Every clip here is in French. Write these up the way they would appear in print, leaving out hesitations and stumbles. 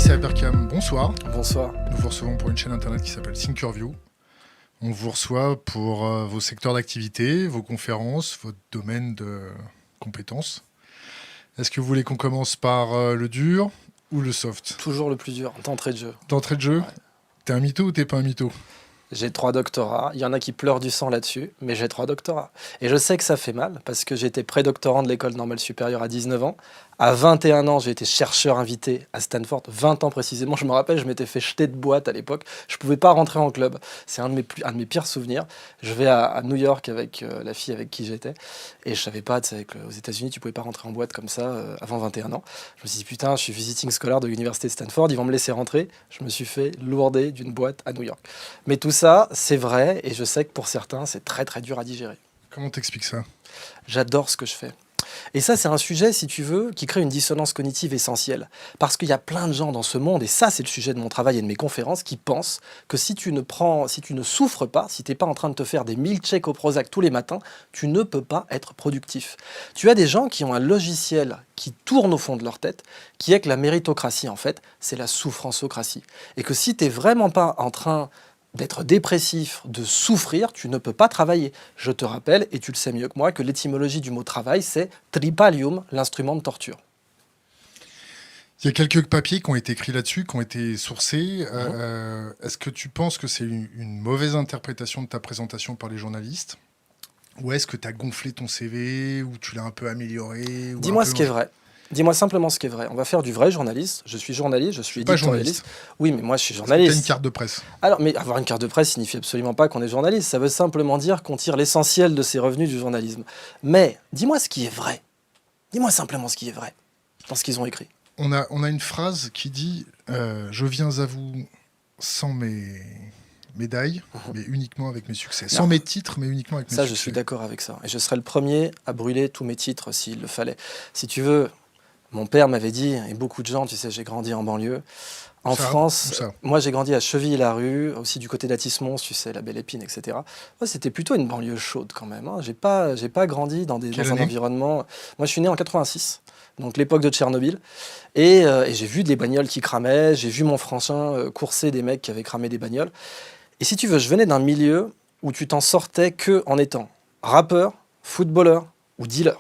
Alexis Aberkam, bonsoir. Bonsoir. Nous vous recevons pour une chaîne internet qui s'appelle Thinkerview. On vous reçoit pour vos secteurs d'activité, vos conférences, votre domaine de compétences. Est-ce que vous voulez qu'on commence par le dur ou le soft? Toujours le plus dur, d'entrée de jeu. D'entrée de jeu, Ouais. T'es un mytho ou t'es pas un mytho? J'ai 3 doctorats. Il y en a qui pleurent du sang là-dessus, mais j'ai 3 doctorats. Et je sais que ça fait mal, parce que j'étais prédoctorant de l'école normale supérieure à 19 ans. À 21 ans, j'ai été chercheur invité à Stanford. 20 ans précisément, je me rappelle, je m'étais fait jeter de boîte à l'époque. Je ne pouvais pas rentrer en club. C'est un de mes pires souvenirs. Je vais à New York avec la fille avec qui j'étais. Et je savais pas, tu sais, qu'aux États-Unis, tu pouvais pas rentrer en boîte comme ça avant 21 ans. Je me suis dit, putain, je suis visiting scholar de l'université de Stanford, ils vont me laisser rentrer. Je me suis fait lourder d'une boîte à New York. Mais tout ça, c'est vrai, et je sais que pour certains, c'est très très dur à digérer. Comment t'expliques ça? J'adore ce que je fais. Et ça, c'est un sujet, si tu veux, qui crée une dissonance cognitive essentielle. Parce qu'il y a plein de gens dans ce monde, et ça, c'est le sujet de mon travail et de mes conférences, qui pensent que si tu ne souffres pas, si tu n'es pas en train de te faire des milkshakes au Prozac tous les matins, tu ne peux pas être productif. Tu as des gens qui ont un logiciel qui tourne au fond de leur tête, qui est que la méritocratie, en fait, c'est la souffranceocratie. Et que si tu n'es vraiment pas en train d'être dépressif, de souffrir, tu ne peux pas travailler. Je te rappelle, et tu le sais mieux que moi, que l'étymologie du mot travail, c'est tripalium, l'instrument de torture. Il y a quelques papiers qui ont été écrits là-dessus, qui ont été sourcés. Est-ce que tu penses que c'est une mauvaise interprétation de ta présentation par les journalistes? Ou est-ce que tu as gonflé ton CV, ou tu l'as un peu amélioré? Dis-moi ce qui est vrai. Dis-moi simplement ce qui est vrai. On va faire du vrai journaliste. Je suis journaliste, je suis Pas éditorialiste. Oui, mais moi je suis Tu as journaliste. une carte de presse. Alors, mais avoir une carte de presse signifie absolument pas qu'on est journaliste. Ça veut simplement dire qu'on tire l'essentiel de ses revenus du journalisme. Mais dis-moi ce qui est vrai. Dis-moi simplement ce qui est vrai dans ce qu'ils ont écrit. On a une phrase qui dit je viens à vous sans mes médailles, mais uniquement avec mes succès. Sans mes titres, mais uniquement avec mes Ça, succès. je suis d'accord avec ça. Et je serais le premier à brûler tous mes titres s'il le fallait. Si tu veux, mon père m'avait dit, et beaucoup de gens, tu sais, j'ai grandi en banlieue. En France, moi j'ai grandi à Chevilly-la-Rue, aussi du côté d'Atis-Mons, tu sais, la Belle Épine, etc. Moi, c'était plutôt une banlieue chaude quand même. Hein. J'ai pas grandi dans un environnement... Moi, je suis né en 86, donc l'époque de Tchernobyl. Et j'ai vu des bagnoles qui cramaient, j'ai vu mon frangin courser des mecs qui avaient cramé des bagnoles. Et si tu veux, je venais d'un milieu où tu t'en sortais que en étant rappeur, footballeur ou dealer.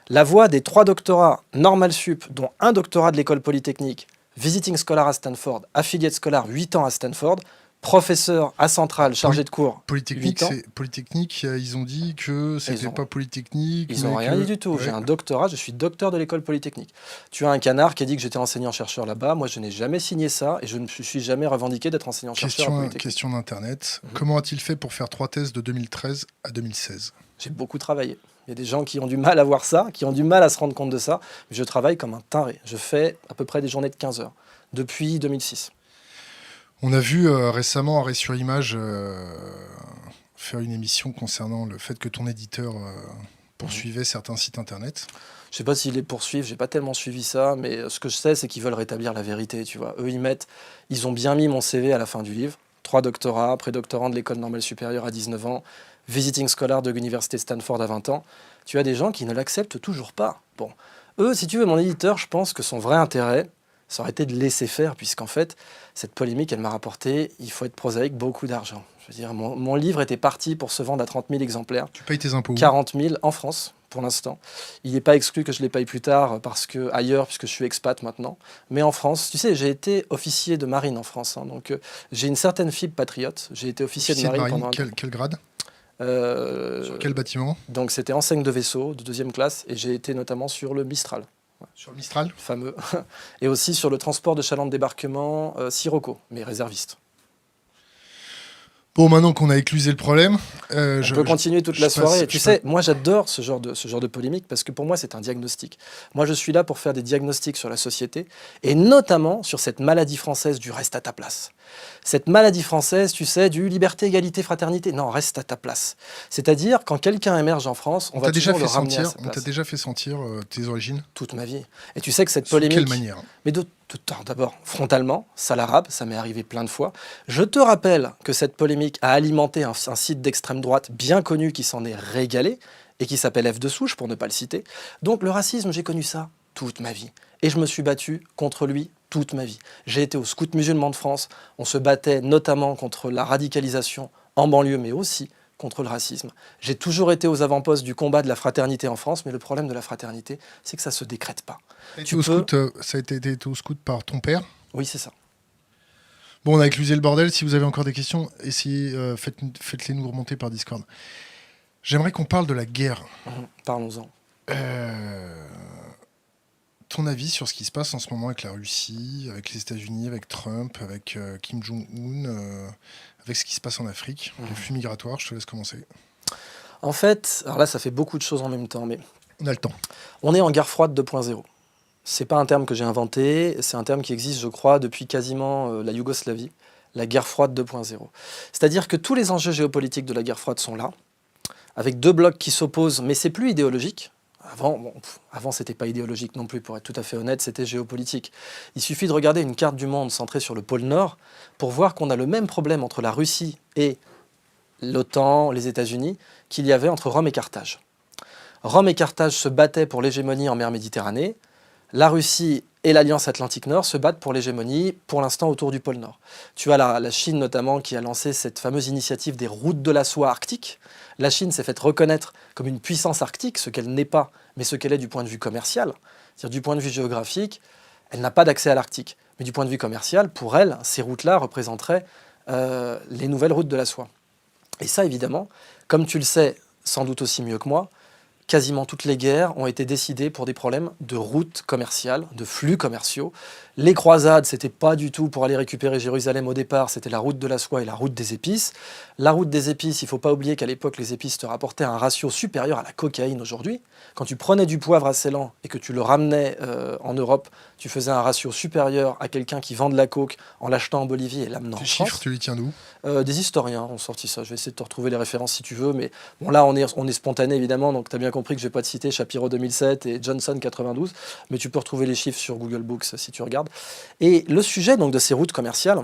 La voie des 3 doctorats normal sup, dont un doctorat de l'école polytechnique, visiting scholar à Stanford, affiliate scholar 8 ans à Stanford, professeur à Centrale, chargé de cours Polytechnique, 8 ans. Polytechnique, ils ont dit que c'était pas Polytechnique. Ils n'ont rien dit du tout. Ouais. J'ai un doctorat, je suis docteur de l'école polytechnique. Tu as un canard qui a dit que j'étais enseignant-chercheur là-bas. Moi, je n'ai jamais signé ça et je ne me suis jamais revendiqué d'être enseignant-chercheur à Polytechnique. Question d'Internet. Comment a-t-il fait pour faire 3 thèses de 2013 à 2016? J'ai beaucoup travaillé. Il y a des gens qui ont du mal à voir ça, qui ont du mal à se rendre compte de ça. Mais je travaille comme un taré. Je fais à peu près des journées de 15 heures depuis 2006. On a vu récemment Arrêt sur Image faire une émission concernant le fait que ton éditeur poursuivait certains sites internet. Je sais pas s'ils les poursuivent, j'ai pas tellement suivi ça, mais ce que je sais, c'est qu'ils veulent rétablir la vérité, tu vois. Eux, ils ont bien mis mon CV à la fin du livre. 3 doctorats, prédoctorant de l'école normale supérieure à 19 ans, visiting scholar de l'université Stanford à 20 ans. Tu as des gens qui ne l'acceptent toujours pas. Bon, eux, si tu veux, mon éditeur, je pense que son vrai intérêt, ça aurait été de laisser faire, puisqu'en fait, cette polémique, elle m'a rapporté, il faut être prosaïque, beaucoup d'argent. Je veux dire, mon livre était parti pour se vendre à 30 000 exemplaires. Tu payes tes impôts? 40 000 en France, pour l'instant. Il n'est pas exclu que je les paye plus tard, ailleurs, puisque je suis expat maintenant. Mais en France, tu sais, j'ai été officier de marine en France. Hein, donc, j'ai une certaine fibre patriote. J'ai été officier de marine pendant quel grade? Sur quel bâtiment? Donc, c'était enseigne de vaisseau, de 2e classe, et j'ai été notamment sur le Mistral. Sur le Mistral? Fameux. Et aussi sur le transport de chaland de débarquement Sirocco, mais réserviste. Bon, maintenant qu'on a éclusé le problème... on peut continuer toute la soirée. Tu sais, moi j'adore ce genre de polémique parce que pour moi c'est un diagnostic. Moi je suis là pour faire des diagnostics sur la société et notamment sur cette maladie française du reste à ta place. Cette maladie française, tu sais, du liberté, égalité, fraternité. Non, reste à ta place. C'est-à-dire, quand quelqu'un émerge en France, on va toujours le ramener à sa place. On t'a déjà fait sentir tes origines? Toute ma vie. Et tu sais que cette polémique... Sous quelle manière? Mais d'abord, frontalement, ça l'arabe, ça m'est arrivé plein de fois. Je te rappelle que cette polémique a alimenté un site d'extrême droite bien connu qui s'en est régalé et qui s'appelle F de Souche, pour ne pas le citer. Donc le racisme, j'ai connu ça toute ma vie. Et je me suis battu contre lui toute ma vie. J'ai été au Scout musulman de France. On se battait notamment contre la radicalisation en banlieue, mais aussi contre le racisme. J'ai toujours été aux avant-postes du combat de la fraternité en France, mais le problème de la fraternité, c'est que ça ne se décrète pas. Ça a été au Scout par ton père ? Oui, c'est ça. Bon, on a éclusé le bordel. Si vous avez encore des questions, essayez, faites-les nous remonter par Discord. J'aimerais qu'on parle de la guerre. Parlons-en. Ton avis sur ce qui se passe en ce moment avec la Russie, avec les États-Unis, avec Trump, avec Kim Jong-un, avec ce qui se passe en Afrique, les flux migratoires, je te laisse commencer. En fait, alors là, ça fait beaucoup de choses en même temps, mais on a le temps. On est en guerre froide 2.0. C'est pas un terme que j'ai inventé, c'est un terme qui existe, je crois, depuis quasiment la Yougoslavie, la guerre froide 2.0. C'est-à-dire que tous les enjeux géopolitiques de la guerre froide sont là, avec deux blocs qui s'opposent, mais c'est plus idéologique. Avant, c'était pas idéologique non plus, pour être tout à fait honnête, c'était géopolitique. Il suffit de regarder une carte du monde centrée sur le pôle Nord pour voir qu'on a le même problème entre la Russie et l'OTAN, les États-Unis, qu'il y avait entre Rome et Carthage. Rome et Carthage se battaient pour l'hégémonie en mer Méditerranée. La Russie et l'Alliance Atlantique Nord se battent pour l'hégémonie, pour l'instant, autour du pôle Nord. Tu as la Chine, notamment, qui a lancé cette fameuse initiative des routes de la soie arctique. La Chine s'est faite reconnaître comme une puissance arctique, ce qu'elle n'est pas, mais ce qu'elle est du point de vue commercial. C'est-à-dire du point de vue géographique, elle n'a pas d'accès à l'Arctique. Mais du point de vue commercial, pour elle, ces routes-là représenteraient les nouvelles routes de la soie. Et ça, évidemment, comme tu le sais sans doute aussi mieux que moi, quasiment toutes les guerres ont été décidées pour des problèmes de routes commerciales, de flux commerciaux. Les croisades, c'était pas du tout pour aller récupérer Jérusalem au départ, c'était la route de la soie et la route des épices. La route des épices, il ne faut pas oublier qu'à l'époque, les épices te rapportaient un ratio supérieur à la cocaïne aujourd'hui. Quand tu prenais du poivre à Ceylan et que tu le ramenais en Europe, tu faisais un ratio supérieur à quelqu'un qui vend de la coke en l'achetant en Bolivie et l'amenant en France. Ces chiffres, tu les tiens d'où ? Des historiens ont sorti ça. Je vais essayer de te retrouver les références si tu veux. Mais bon, là, on est spontané, évidemment. Donc, tu as bien compris que je ne vais pas te citer Shapiro 2007 et Johnson 92. Mais tu peux retrouver les chiffres sur Google Books si tu regardes. Et le sujet donc, de ces routes commerciales,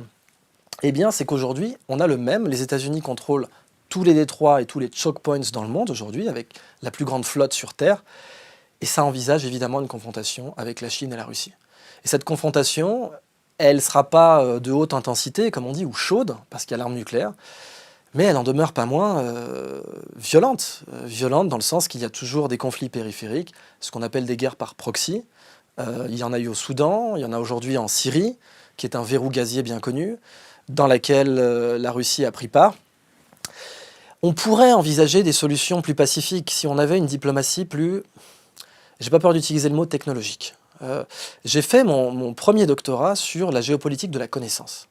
eh bien, c'est qu'aujourd'hui, on a le même. Les États-Unis contrôlent tous les détroits et tous les choke points dans le monde aujourd'hui, avec la plus grande flotte sur Terre. Et ça envisage évidemment une confrontation avec la Chine et la Russie. Et cette confrontation, elle ne sera pas de haute intensité, comme on dit, ou chaude, parce qu'il y a l'arme nucléaire, mais elle n'en demeure pas moins violente. Violente dans le sens qu'il y a toujours des conflits périphériques, ce qu'on appelle des guerres par proxy. Il y en a eu au Soudan, il y en a aujourd'hui en Syrie, qui est un verrou gazier bien connu, dans laquelle la Russie a pris part. On pourrait envisager des solutions plus pacifiques si on avait une diplomatie plus... J'ai pas peur d'utiliser le mot technologique. J'ai fait mon premier doctorat sur la géopolitique de la connaissance.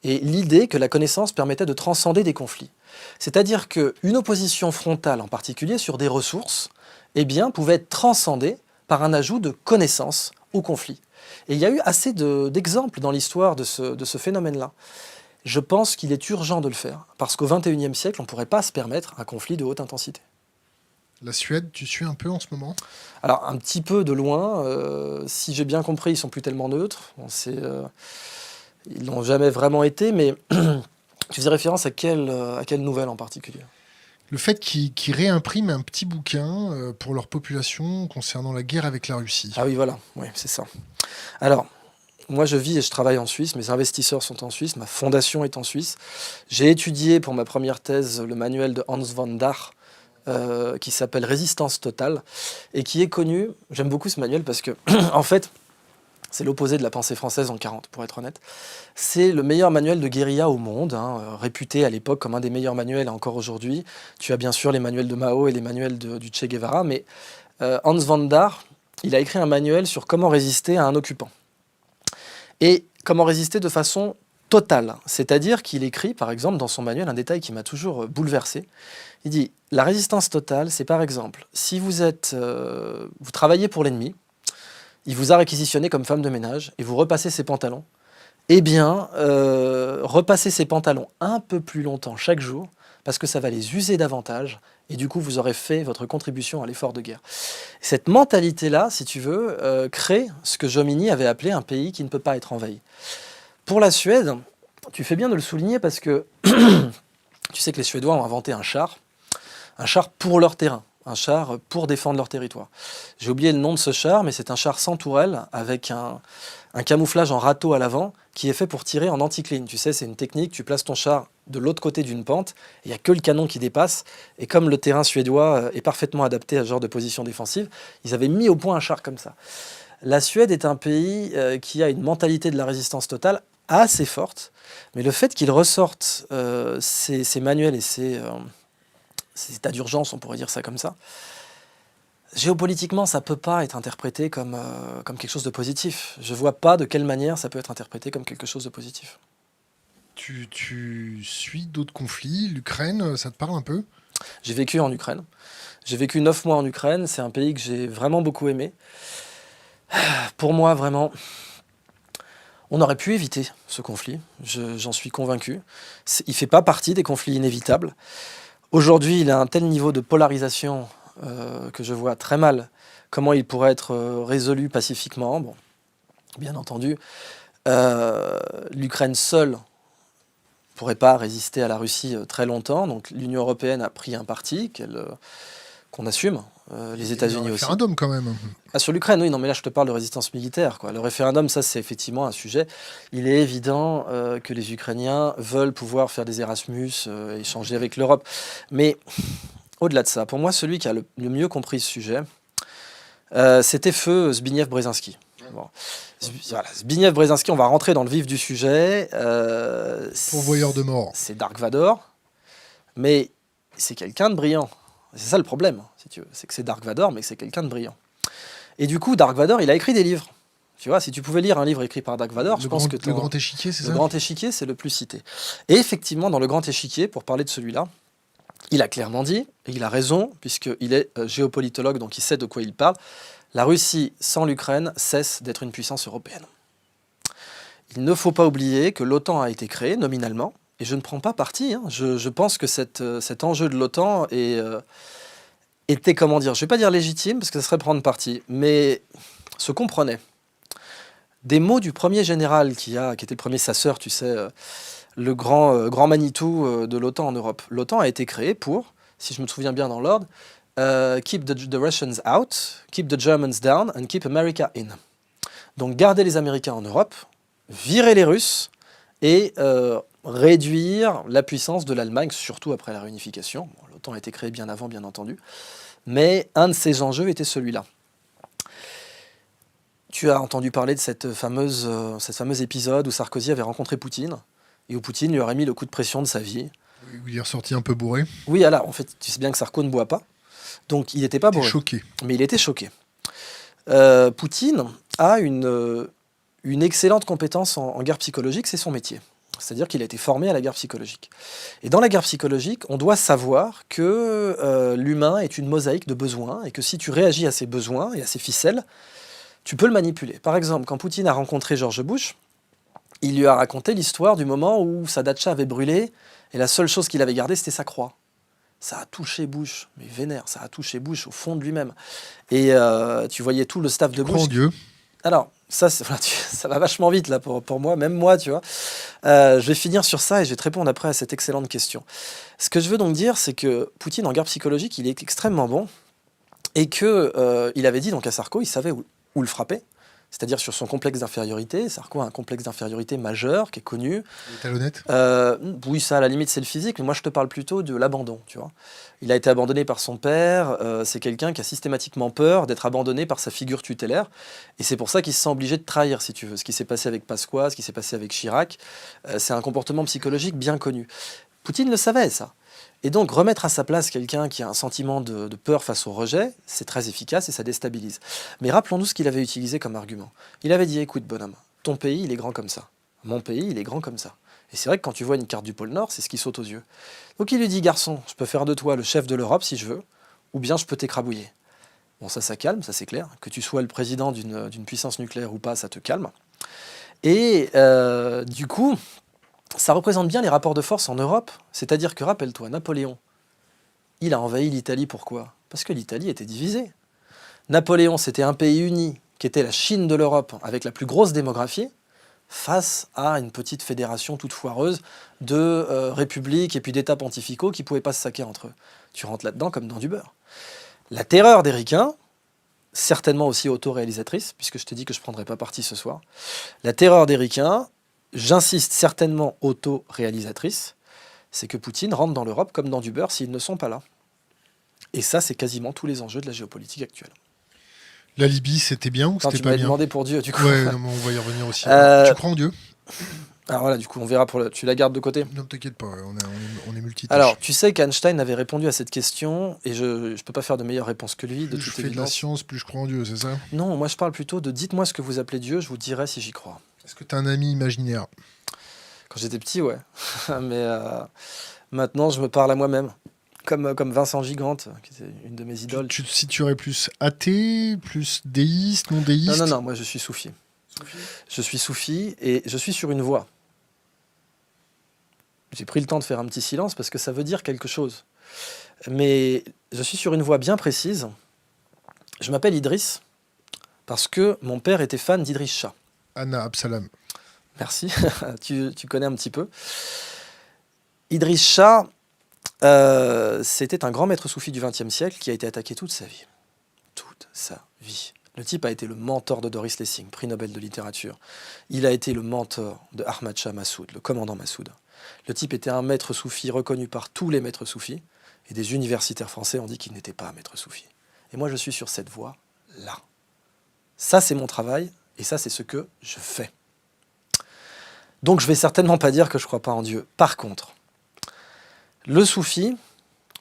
Et l'idée que la connaissance permettait de transcender des conflits. C'est-à-dire qu'une opposition frontale, en particulier sur des ressources, eh bien, pouvait être transcendée par un ajout de connaissances au conflit. Et il y a eu assez d'exemples dans l'histoire de ce phénomène-là. Je pense qu'il est urgent de le faire, parce qu'au XXIe siècle, on ne pourrait pas se permettre un conflit de haute intensité. La Suède, tu suis un peu en ce moment ? Alors, un petit peu de loin. Si j'ai bien compris, ils ne sont plus tellement neutres. Ils n'ont jamais vraiment été, mais tu faisais référence à quelle nouvelle en particulier ? Le fait qu'ils réimpriment un petit bouquin pour leur population concernant la guerre avec la Russie. Ah oui, voilà, oui, c'est ça. Alors, moi je vis et je travaille en Suisse, mes investisseurs sont en Suisse, ma fondation est en Suisse. J'ai étudié pour ma première thèse le manuel de Hans von Dach, qui s'appelle Résistance totale, et qui est connu, j'aime beaucoup ce manuel parce que, en fait, c'est l'opposé de la pensée française en 40, pour être honnête. C'est le meilleur manuel de guérilla au monde, réputé à l'époque comme un des meilleurs manuels encore aujourd'hui. Tu as bien sûr les manuels de Mao et les manuels du Che Guevara, mais Hans von Dach, il a écrit un manuel sur comment résister à un occupant. Et comment résister de façon totale. C'est-à-dire qu'il écrit, par exemple, dans son manuel, un détail qui m'a toujours bouleversé. Il dit, la résistance totale, c'est par exemple, si vous travaillez pour l'ennemi, il vous a réquisitionné comme femme de ménage et vous repassez ses pantalons, eh bien, repassez ces pantalons un peu plus longtemps chaque jour parce que ça va les user davantage et du coup, vous aurez fait votre contribution à l'effort de guerre. Cette mentalité-là, si tu veux, crée ce que Jomini avait appelé un pays qui ne peut pas être envahi. Pour la Suède, tu fais bien de le souligner parce que tu sais que les Suédois ont inventé un char pour leur terrain. Un char pour défendre leur territoire. J'ai oublié le nom de ce char, mais c'est un char sans tourelle, avec un un camouflage en râteau à l'avant qui est fait pour tirer en anticline. Tu sais, c'est une technique, tu places ton char de l'autre côté d'une pente, il n'y a que le canon qui dépasse, et comme le terrain suédois est parfaitement adapté à ce genre de position défensive, ils avaient mis au point un char comme ça. La Suède est un pays qui a une mentalité de la résistance totale assez forte, mais le fait qu'ils ressortent ces manuels et ces états d'urgence, on pourrait dire ça comme ça, géopolitiquement, ça ne peut pas être interprété comme quelque chose de positif. Je ne vois pas de quelle manière ça peut être interprété comme quelque chose de positif. Tu suis d'autres conflits? L'Ukraine, ça te parle un peu? J'ai vécu en Ukraine. J'ai vécu 9 mois en Ukraine. C'est un pays que j'ai vraiment beaucoup aimé. Pour moi, vraiment, on aurait pu éviter ce conflit. J'en suis convaincu. Il ne fait pas partie des conflits inévitables. Aujourd'hui, il a un tel niveau de polarisation que je vois très mal comment il pourrait être résolu pacifiquement. Bon, bien entendu, l'Ukraine seule ne pourrait pas résister à la Russie très longtemps. Donc l'Union européenne a pris un parti qu'on assume, les États-Unis aussi. Il y a un référendum quand même. Ah, sur l'Ukraine, oui, non, mais là je te parle de résistance militaire, quoi. Le référendum, ça c'est effectivement un sujet. Il est évident que les Ukrainiens veulent pouvoir faire des Erasmus, échanger avec l'Europe. Mais au-delà de ça, pour moi, celui qui a le mieux compris ce sujet, c'était feu Zbigniew Brzezinski. Bon. Voilà, Zbigniew Brzezinski, on va rentrer dans le vif du sujet. Pourvoyeur de mort. C'est Dark Vador, mais c'est quelqu'un de brillant. C'est ça le problème, si tu veux. C'est que c'est Dark Vador, mais que c'est quelqu'un de brillant. Et du coup, Dark Vador, il a écrit des livres. Tu vois, si tu pouvais lire un livre écrit par Dark Vador, je pense que... Le Grand Échiquier, c'est ça? Le Grand Échiquier, c'est le plus cité. Et effectivement, dans le Grand Échiquier, pour parler de celui-là, il a clairement dit, et il a raison, puisqu'il est géopolitologue, donc il sait de quoi il parle, la Russie, sans l'Ukraine, cesse d'être une puissance européenne. Il ne faut pas oublier que l'OTAN a été créée, nominalement, et je ne prends pas parti. Hein. Je pense que cet enjeu de l'OTAN était, comment dire, je ne vais pas dire légitime, parce que ça serait prendre parti, mais se comprenait. Des mots du premier général qui était le premier sasseur, tu sais, le grand Manitou de l'OTAN en Europe. L'OTAN a été créée pour, si je me souviens bien dans l'ordre, keep the Russians out, keep the Germans down, and keep America in. Donc garder les Américains en Europe, virer les Russes, et réduire la puissance de l'Allemagne, surtout après la réunification. Bon, l'OTAN a été créée bien avant, bien entendu. Mais un de ces enjeux était celui-là. Tu as entendu parler de cette fameuse épisode où Sarkozy avait rencontré Poutine, et où Poutine lui aurait mis le coup de pression de sa vie. Il est ressorti un peu bourré. Oui, alors, en fait, tu sais bien que Sarko ne boit pas. Donc, il n'était pas bourré. Choqué. Mais il était choqué. Poutine a une excellente compétence en guerre psychologique, c'est son métier. C'est-à-dire qu'il a été formé à la guerre psychologique. Et dans la guerre psychologique, on doit savoir que l'humain est une mosaïque de besoins, et que si tu réagis à ses besoins et à ses ficelles, tu peux le manipuler. Par exemple, quand Poutine a rencontré George Bush, il lui a raconté l'histoire du moment où sa datcha avait brûlé, et la seule chose qu'il avait gardée, c'était sa croix. Ça a touché Bush, mais vénère, ça a touché Bush au fond de lui-même. Et tu voyais tout le staff de Bush. Grand Dieu. Alors, ça va vachement vite là pour moi, même moi, tu vois. Je vais finir sur ça et je vais te répondre après à cette excellente question. Ce que je veux donc dire, c'est que Poutine, en guerre psychologique, il est extrêmement bon, et qu'il avait dit donc à Sarko, il savait où le frapper, c'est-à-dire sur son complexe d'infériorité. Sarko a un complexe d'infériorité majeur qui est connu. Il est talonnette. Oui, ça, à la limite, c'est le physique, mais moi, je te parle plutôt de l'abandon, tu vois. Il a été abandonné par son père, c'est quelqu'un qui a systématiquement peur d'être abandonné par sa figure tutélaire, et c'est pour ça qu'il se sent obligé de trahir, si tu veux. Ce qui s'est passé avec Pasqua, ce qui s'est passé avec Chirac, c'est un comportement psychologique bien connu. Poutine le savait, ça. Et donc, remettre à sa place quelqu'un qui a un sentiment de peur face au rejet, c'est très efficace et ça déstabilise. Mais rappelons-nous ce qu'il avait utilisé comme argument. Il avait dit, écoute, bonhomme, ton pays, il est grand comme ça. Mon pays, il est grand comme ça. Et c'est vrai que quand tu vois une carte du pôle Nord, c'est ce qui saute aux yeux. Donc il lui dit, garçon, je peux faire de toi le chef de l'Europe si je veux, ou bien je peux t'écrabouiller. Bon, ça calme, ça c'est clair. Que tu sois le président d'une puissance nucléaire ou pas, ça te calme. Et du coup, ça représente bien les rapports de force en Europe. C'est-à-dire que, rappelle-toi, Napoléon, il a envahi l'Italie, pourquoi? Parce que l'Italie était divisée. Napoléon, c'était un pays uni, qui était la Chine de l'Europe, avec la plus grosse démographie, face à une petite fédération toute foireuse de républiques et puis d'États pontificaux qui ne pouvaient pas se saquer entre eux. Tu rentres là-dedans comme dans du beurre. La terreur des ricains, certainement aussi autoréalisatrice, puisque je t'ai dit que je ne prendrais pas parti ce soir. La terreur des ricains, j'insiste, certainement autoréalisatrice, c'est que Poutine rentre dans l'Europe comme dans du beurre s'ils ne sont pas là. Et ça, c'est quasiment tous les enjeux de la géopolitique actuelle. La Libye, c'était bien ou c'était pas bien? Tu m'avais demandé pour Dieu, du coup. Ouais, non, mais on va y revenir aussi. Tu crois en Dieu? Alors voilà, du coup, on verra tu la gardes de côté? Non, t'inquiète pas, on est multitâches. Alors, tu sais qu'Einstein avait répondu à cette question, et je ne peux pas faire de meilleure réponse que lui, de toute évidence. Plus je fais de la science, plus je crois en Dieu, c'est ça? Non, moi je parle plutôt de dites-moi ce que vous appelez Dieu, je vous dirai si j'y crois. Est-ce que tu as un ami imaginaire? Quand j'étais petit, ouais. Mais maintenant, je me parle à moi-même. Comme Vincent Gigante, qui était une de mes idoles. Tu te situerais plus athée, plus déiste, non déiste? Non, moi je suis soufi. Je suis soufi et je suis sur une voie. J'ai pris le temps de faire un petit silence parce que ça veut dire quelque chose. Mais je suis sur une voie bien précise. Je m'appelle Idriss parce que mon père était fan d'Idriss Shah. Anna Absalam. Merci, tu connais un petit peu. Idriss Shah, c'était un grand maître soufi du XXe siècle qui a été attaqué toute sa vie. Toute sa vie. Le type a été le mentor de Doris Lessing, prix Nobel de littérature. Il a été le mentor de Ahmad Shah Massoud, le commandant Massoud. Le type était un maître soufi reconnu par tous les maîtres soufis, et des universitaires français ont dit qu'il n'était pas un maître soufi. Et moi, je suis sur cette voie-là. Ça, c'est mon travail, et ça, c'est ce que je fais. Donc, je ne vais certainement pas dire que je ne crois pas en Dieu. Par contre, le soufi,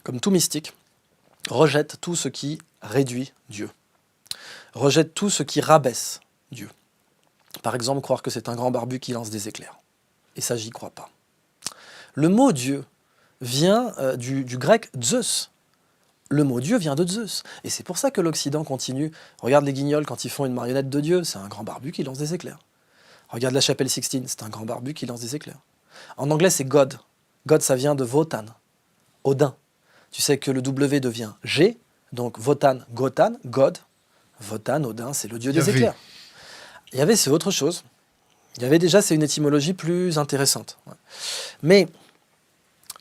comme tout mystique, rejette tout ce qui réduit Dieu. Rejette tout ce qui rabaisse Dieu. Par exemple, croire que c'est un grand barbu qui lance des éclairs. Et ça, j'y crois pas. Le mot Dieu vient du grec Zeus. Le mot Dieu vient de Zeus. Et c'est pour ça que l'Occident continue. Regarde les Guignols quand ils font une marionnette de Dieu, c'est un grand barbu qui lance des éclairs. Regarde la chapelle Sixtine, c'est un grand barbu qui lance des éclairs. En anglais, c'est God. God, ça vient de Wotan, Odin. Tu sais que le W devient G, donc Wotan, Gotan, God. Wotan, Odin, c'est le dieu des éclairs. Yahvé, c'est autre chose. Yahvé, déjà, c'est une étymologie plus intéressante. Mais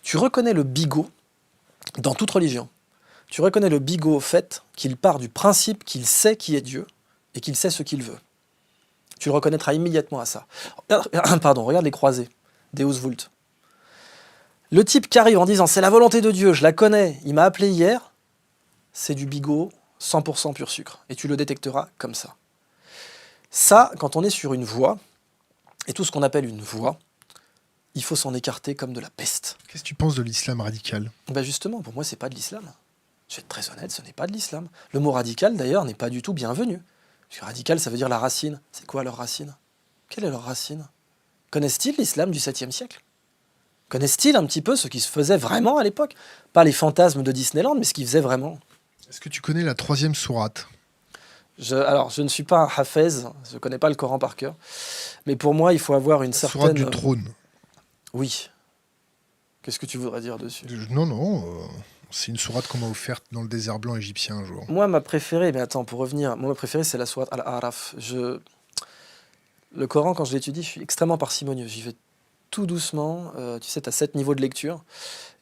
tu reconnais le bigot dans toute religion. Tu reconnais le bigot au fait qu'il part du principe qu'il sait qui est Dieu et qu'il sait ce qu'il veut. Tu le reconnaîtras immédiatement à ça. Pardon, regarde les croisés, Deus Vult. Le type qui arrive en disant « c'est la volonté de Dieu, je la connais, il m'a appelé hier », c'est du bigot 100% pur sucre. Et tu le détecteras comme ça. Ça, quand on est sur une voie, et tout ce qu'on appelle une voie, il faut s'en écarter comme de la peste. Qu'est-ce que tu penses de l'islam radical? Ben justement, pour moi, c'est pas de l'islam. Je vais être très honnête, ce n'est pas de l'islam. Le mot radical, d'ailleurs, n'est pas du tout bienvenu. Parce que radical, ça veut dire la racine. C'est quoi leur racine? Quelle est leur racine? Connaissent-ils l'islam du 7e siècle? Connaissent-ils un petit peu ce qui se faisait vraiment à l'époque? Pas les fantasmes de Disneyland, mais ce qui faisait vraiment. Est-ce que tu connais la 3e sourate? Alors, je ne suis pas un hafez, je ne connais pas le Coran par cœur. Mais pour moi, il faut avoir une certaine... Sourate du trône. Oui. Qu'est-ce que tu voudrais dire dessus? Non. C'est une sourate qu'on m'a offerte dans le désert blanc égyptien un jour. Moi, ma préférée, mais attends, pour revenir, moi, ma préférée, c'est la sourate Al-A'raf. Le Coran, quand je l'étudie, je suis extrêmement parcimonieux. J'y vais tout doucement. Tu sais, tu as 7 niveaux de lecture.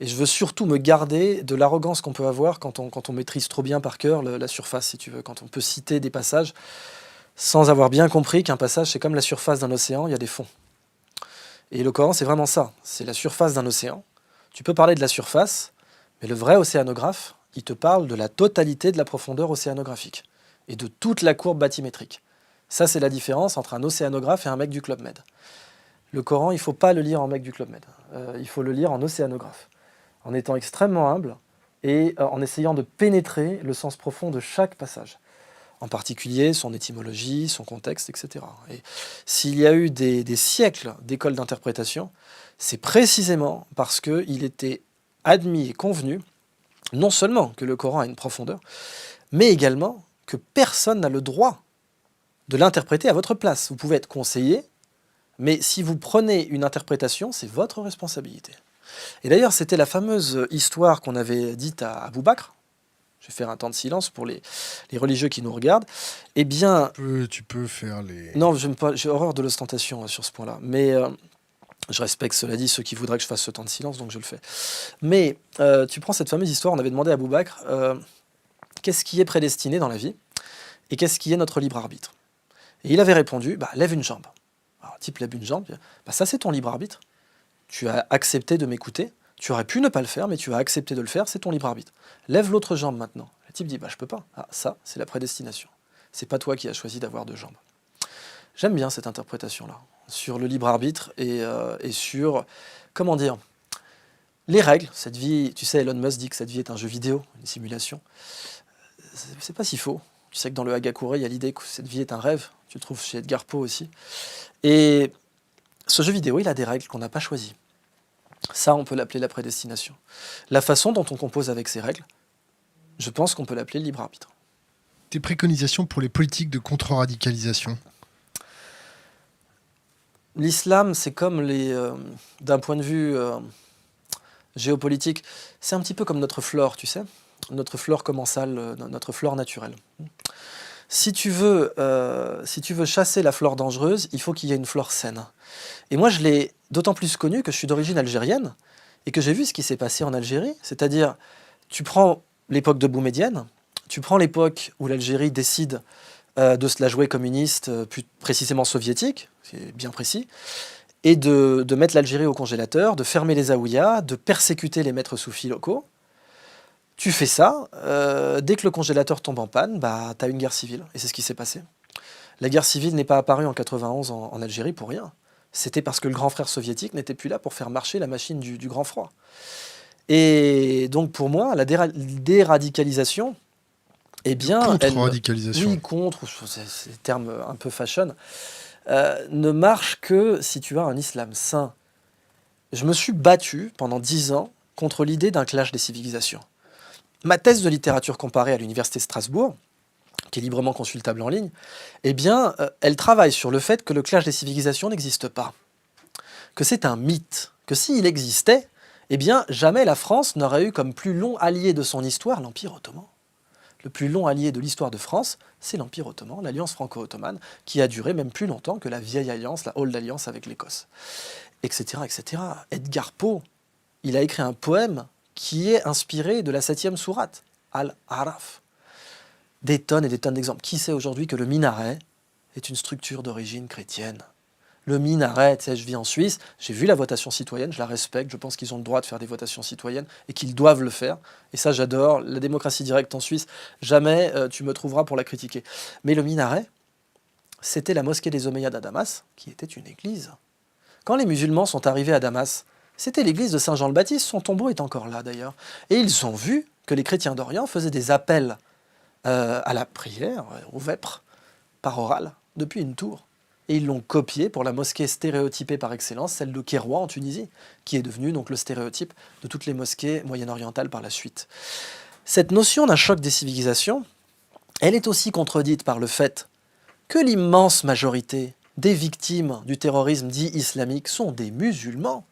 Et je veux surtout me garder de l'arrogance qu'on peut avoir quand on maîtrise trop bien par cœur la surface, si tu veux. Quand on peut citer des passages sans avoir bien compris qu'un passage, c'est comme la surface d'un océan, il y a des fonds. Et le Coran, c'est vraiment ça. C'est la surface d'un océan. Tu peux parler de la surface, mais le vrai océanographe, il te parle de la totalité de la profondeur océanographique et de toute la courbe bathymétrique. Ça, c'est la différence entre un océanographe et un mec du Club Med. Le Coran, il ne faut pas le lire en mec du Club Med. Il faut le lire en océanographe, en étant extrêmement humble et en essayant de pénétrer le sens profond de chaque passage. En particulier son étymologie, son contexte, etc. Et s'il y a eu des siècles d'écoles d'interprétation, c'est précisément parce qu'il était admis et convenu, non seulement que le Coran a une profondeur, mais également que personne n'a le droit de l'interpréter à votre place. Vous pouvez être conseillé, mais si vous prenez une interprétation, c'est votre responsabilité. Et d'ailleurs, c'était la fameuse histoire qu'on avait dite à Abou Bakr. Je vais faire un temps de silence pour les religieux qui nous regardent. Eh bien... Tu peux faire les... Non, j'ai horreur de l'ostentation sur ce point-là. Mais je respecte, cela dit, ceux qui voudraient que je fasse ce temps de silence, donc je le fais. Mais tu prends cette fameuse histoire, on avait demandé à Abou Bakr, qu'est-ce qui est prédestiné dans la vie? Et qu'est-ce qui est notre libre arbitre? Et il avait répondu, lève une jambe. Alors, le type lève une jambe, ça c'est ton libre arbitre. Tu as accepté de m'écouter, tu aurais pu ne pas le faire, mais tu as accepté de le faire, c'est ton libre arbitre. Lève l'autre jambe maintenant. Le type dit, je peux pas. Ah, ça, c'est la prédestination. C'est pas toi qui as choisi d'avoir 2 jambes. J'aime bien cette interprétation-là, sur le libre arbitre et sur, comment dire, les règles. Cette vie, tu sais, Elon Musk dit que cette vie est un jeu vidéo, une simulation. C'est pas si faux. Tu sais que dans le Hagakure, il y a l'idée que cette vie est un rêve. Tu le trouves chez Edgar Poe aussi. Et ce jeu vidéo, il a des règles qu'on n'a pas choisies. Ça, on peut l'appeler la prédestination. La façon dont on compose avec ces règles, je pense qu'on peut l'appeler le libre arbitre. Tes préconisations pour les politiques de contre-radicalisation? L'islam, c'est comme d'un point de vue géopolitique, c'est un petit peu comme notre flore, tu sais, notre flore commensale, notre flore naturelle. Si tu veux chasser la flore dangereuse, il faut qu'il y ait une flore saine. Et moi, je l'ai d'autant plus connu que je suis d'origine algérienne et que j'ai vu ce qui s'est passé en Algérie. C'est-à-dire, tu prends l'époque de Boumedienne, tu prends l'époque où l'Algérie décide de se la jouer communiste, plus précisément soviétique, c'est bien précis, et de mettre l'Algérie au congélateur, de fermer les zaouïas, de persécuter les maîtres soufis locaux. Tu fais ça, dès que le congélateur tombe en panne, tu as une guerre civile. Et c'est ce qui s'est passé. La guerre civile n'est pas apparue en 91 en Algérie pour rien. C'était parce que le grand frère soviétique n'était plus là pour faire marcher la machine du grand froid. Et donc pour moi, la déradicalisation, eh bien... Contre-radicalisation. Oui, contre, c'est des termes un peu fashion, ne marche que si tu as un islam sain. Je me suis battu pendant 10 ans contre l'idée d'un clash des civilisations. Ma thèse de littérature comparée à l'université de Strasbourg, qui est librement consultable en ligne, eh bien, elle travaille sur le fait que le clash des civilisations n'existe pas. Que c'est un mythe. Que s'il existait, eh bien, jamais la France n'aurait eu comme plus long allié de son histoire l'Empire ottoman. Le plus long allié de l'histoire de France, c'est l'Empire ottoman, l'alliance franco-ottomane, qui a duré même plus longtemps que la vieille alliance, la Old Alliance avec l'Écosse, etc., etc. Edgar Poe, il a écrit un poème qui est inspiré de la 7e sourate, Al-Araf. Des tonnes et des tonnes d'exemples. Qui sait aujourd'hui que le minaret est une structure d'origine chrétienne? Le minaret, tu sais, je vis en Suisse, j'ai vu la votation citoyenne, je la respecte, je pense qu'ils ont le droit de faire des votations citoyennes et qu'ils doivent le faire. Et ça, j'adore. La démocratie directe en Suisse, jamais tu me trouveras pour la critiquer. Mais le minaret, c'était la mosquée des Omeyyades à Damas, qui était une église. Quand les musulmans sont arrivés à Damas, c'était l'église de Saint-Jean-le-Baptiste, son tombeau est encore là d'ailleurs. Et ils ont vu que les chrétiens d'Orient faisaient des appels à la prière, au vêpres, par oral, depuis une tour. Et ils l'ont copié pour la mosquée stéréotypée par excellence, celle de Kéroua en Tunisie, qui est devenue donc le stéréotype de toutes les mosquées moyen-orientales par la suite. Cette notion d'un choc des civilisations, elle est aussi contredite par le fait que l'immense majorité des victimes du terrorisme dit islamique sont des musulmans.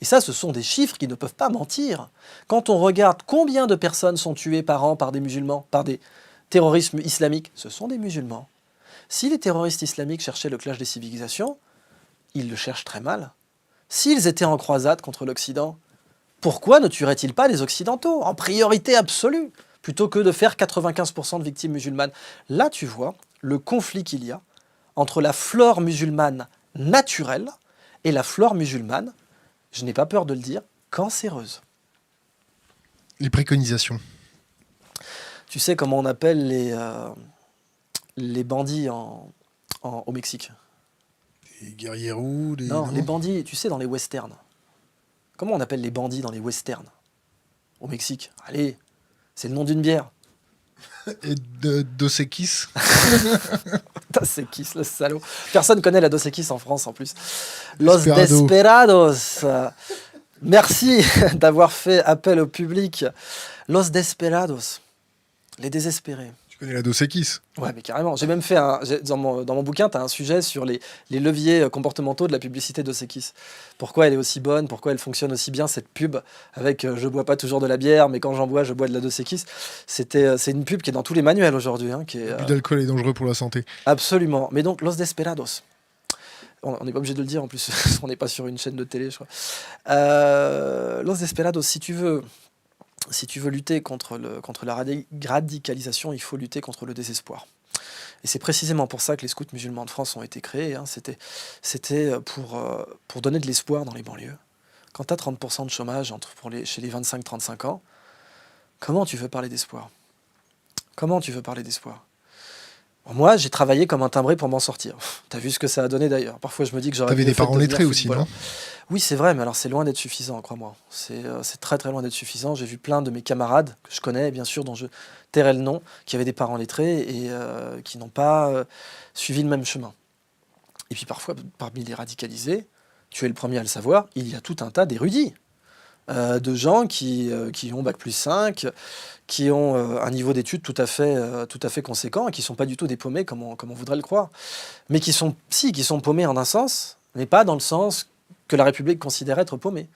Et ça, ce sont des chiffres qui ne peuvent pas mentir. Quand on regarde combien de personnes sont tuées par an par des musulmans, par des terrorismes islamiques, ce sont des musulmans. Si les terroristes islamiques cherchaient le clash des civilisations, ils le cherchent très mal. S'ils étaient en croisade contre l'Occident, pourquoi ne tueraient-ils pas les Occidentaux, en priorité absolue, plutôt que de faire 95% de victimes musulmanes? Là, tu vois le conflit qu'il y a entre la flore musulmane naturelle et la flore musulmane, je n'ai pas peur de le dire, cancéreuse. Les préconisations. Tu sais comment on appelle les bandits au Mexique? Les guerrieros, Non, les bandits, tu sais, dans les westerns. Comment on appelle les bandits dans les westerns au Mexique? Allez, c'est le nom d'une bière. Et Dos Equis. Dos Equis, le salaud. Personne connaît la Dos Equis en France en plus. Los Desperados. Merci d'avoir fait appel au public. Los Desperados. Les désespérés. Tu connais la Dos Equis? Ouais, mais carrément. J'ai même fait dans mon bouquin, tu as un sujet sur les leviers comportementaux de la publicité Dos Equis. Pourquoi elle est aussi bonne, pourquoi elle fonctionne aussi bien, cette pub, avec je bois pas toujours de la bière, mais quand j'en bois, je bois de la Dos Equis. C'est une pub qui est dans tous les manuels aujourd'hui. Hein, l'abus d'alcool est dangereux pour la santé. Absolument. Mais donc, Los Desperados. On n'est pas obligé de le dire en plus, on n'est pas sur une chaîne de télé, je crois. Los Desperados, si tu veux lutter contre la radicalisation, il faut lutter contre le désespoir. Et c'est précisément pour ça que les scouts musulmans de France ont été créés. Hein. C'était pour donner de l'espoir dans les banlieues. Quand tu as 30% de chômage chez les 25-35 ans, comment tu veux parler d'espoir? Comment tu veux parler d'espoir? Moi, j'ai travaillé comme un timbré pour m'en sortir. T'as vu ce que ça a donné d'ailleurs. Parfois, je me dis que j'aurais... T'avais des parents lettrés aussi, non? Oui, c'est vrai, mais alors c'est loin d'être suffisant, crois-moi. C'est très très loin d'être suffisant. J'ai vu plein de mes camarades, que je connais bien sûr, dont je tairai le nom, qui avaient des parents lettrés et qui n'ont pas suivi le même chemin. Et puis parfois, parmi les radicalisés, tu es le premier à le savoir, il y a tout un tas d'érudits. De gens qui ont Bac+5, qui ont un niveau d'études tout à fait conséquent et qui ne sont pas du tout des paumés comme on voudrait le croire. Mais qui sont paumés en un sens, mais pas dans le sens que la République considère être paumés.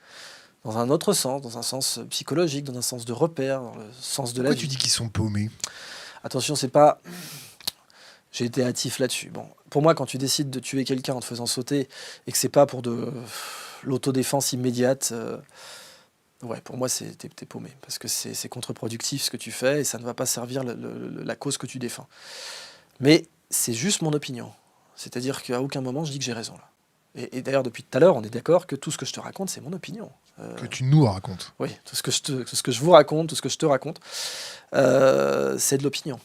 Dans un autre sens, dans un sens psychologique, dans un sens de repère, dans le sens de la vie. Pourquoi tu dis qu'ils sont paumés? Attention, c'est pas... J'ai été hâtif là-dessus. Bon, pour moi, quand tu décides de tuer quelqu'un en te faisant sauter et que c'est pas pour de l'autodéfense immédiate... Ouais, pour moi, t'es paumé, parce que c'est contre-productif ce que tu fais, et ça ne va pas servir la cause que tu défends. Mais c'est juste mon opinion. C'est-à-dire qu'à aucun moment, je dis que j'ai raison, là. Et d'ailleurs, depuis tout à l'heure, on est d'accord que tout ce que je te raconte, c'est mon opinion. Que tu nous racontes. Oui, tout ce que je vous raconte, tout ce que je te raconte, c'est de l'opinion.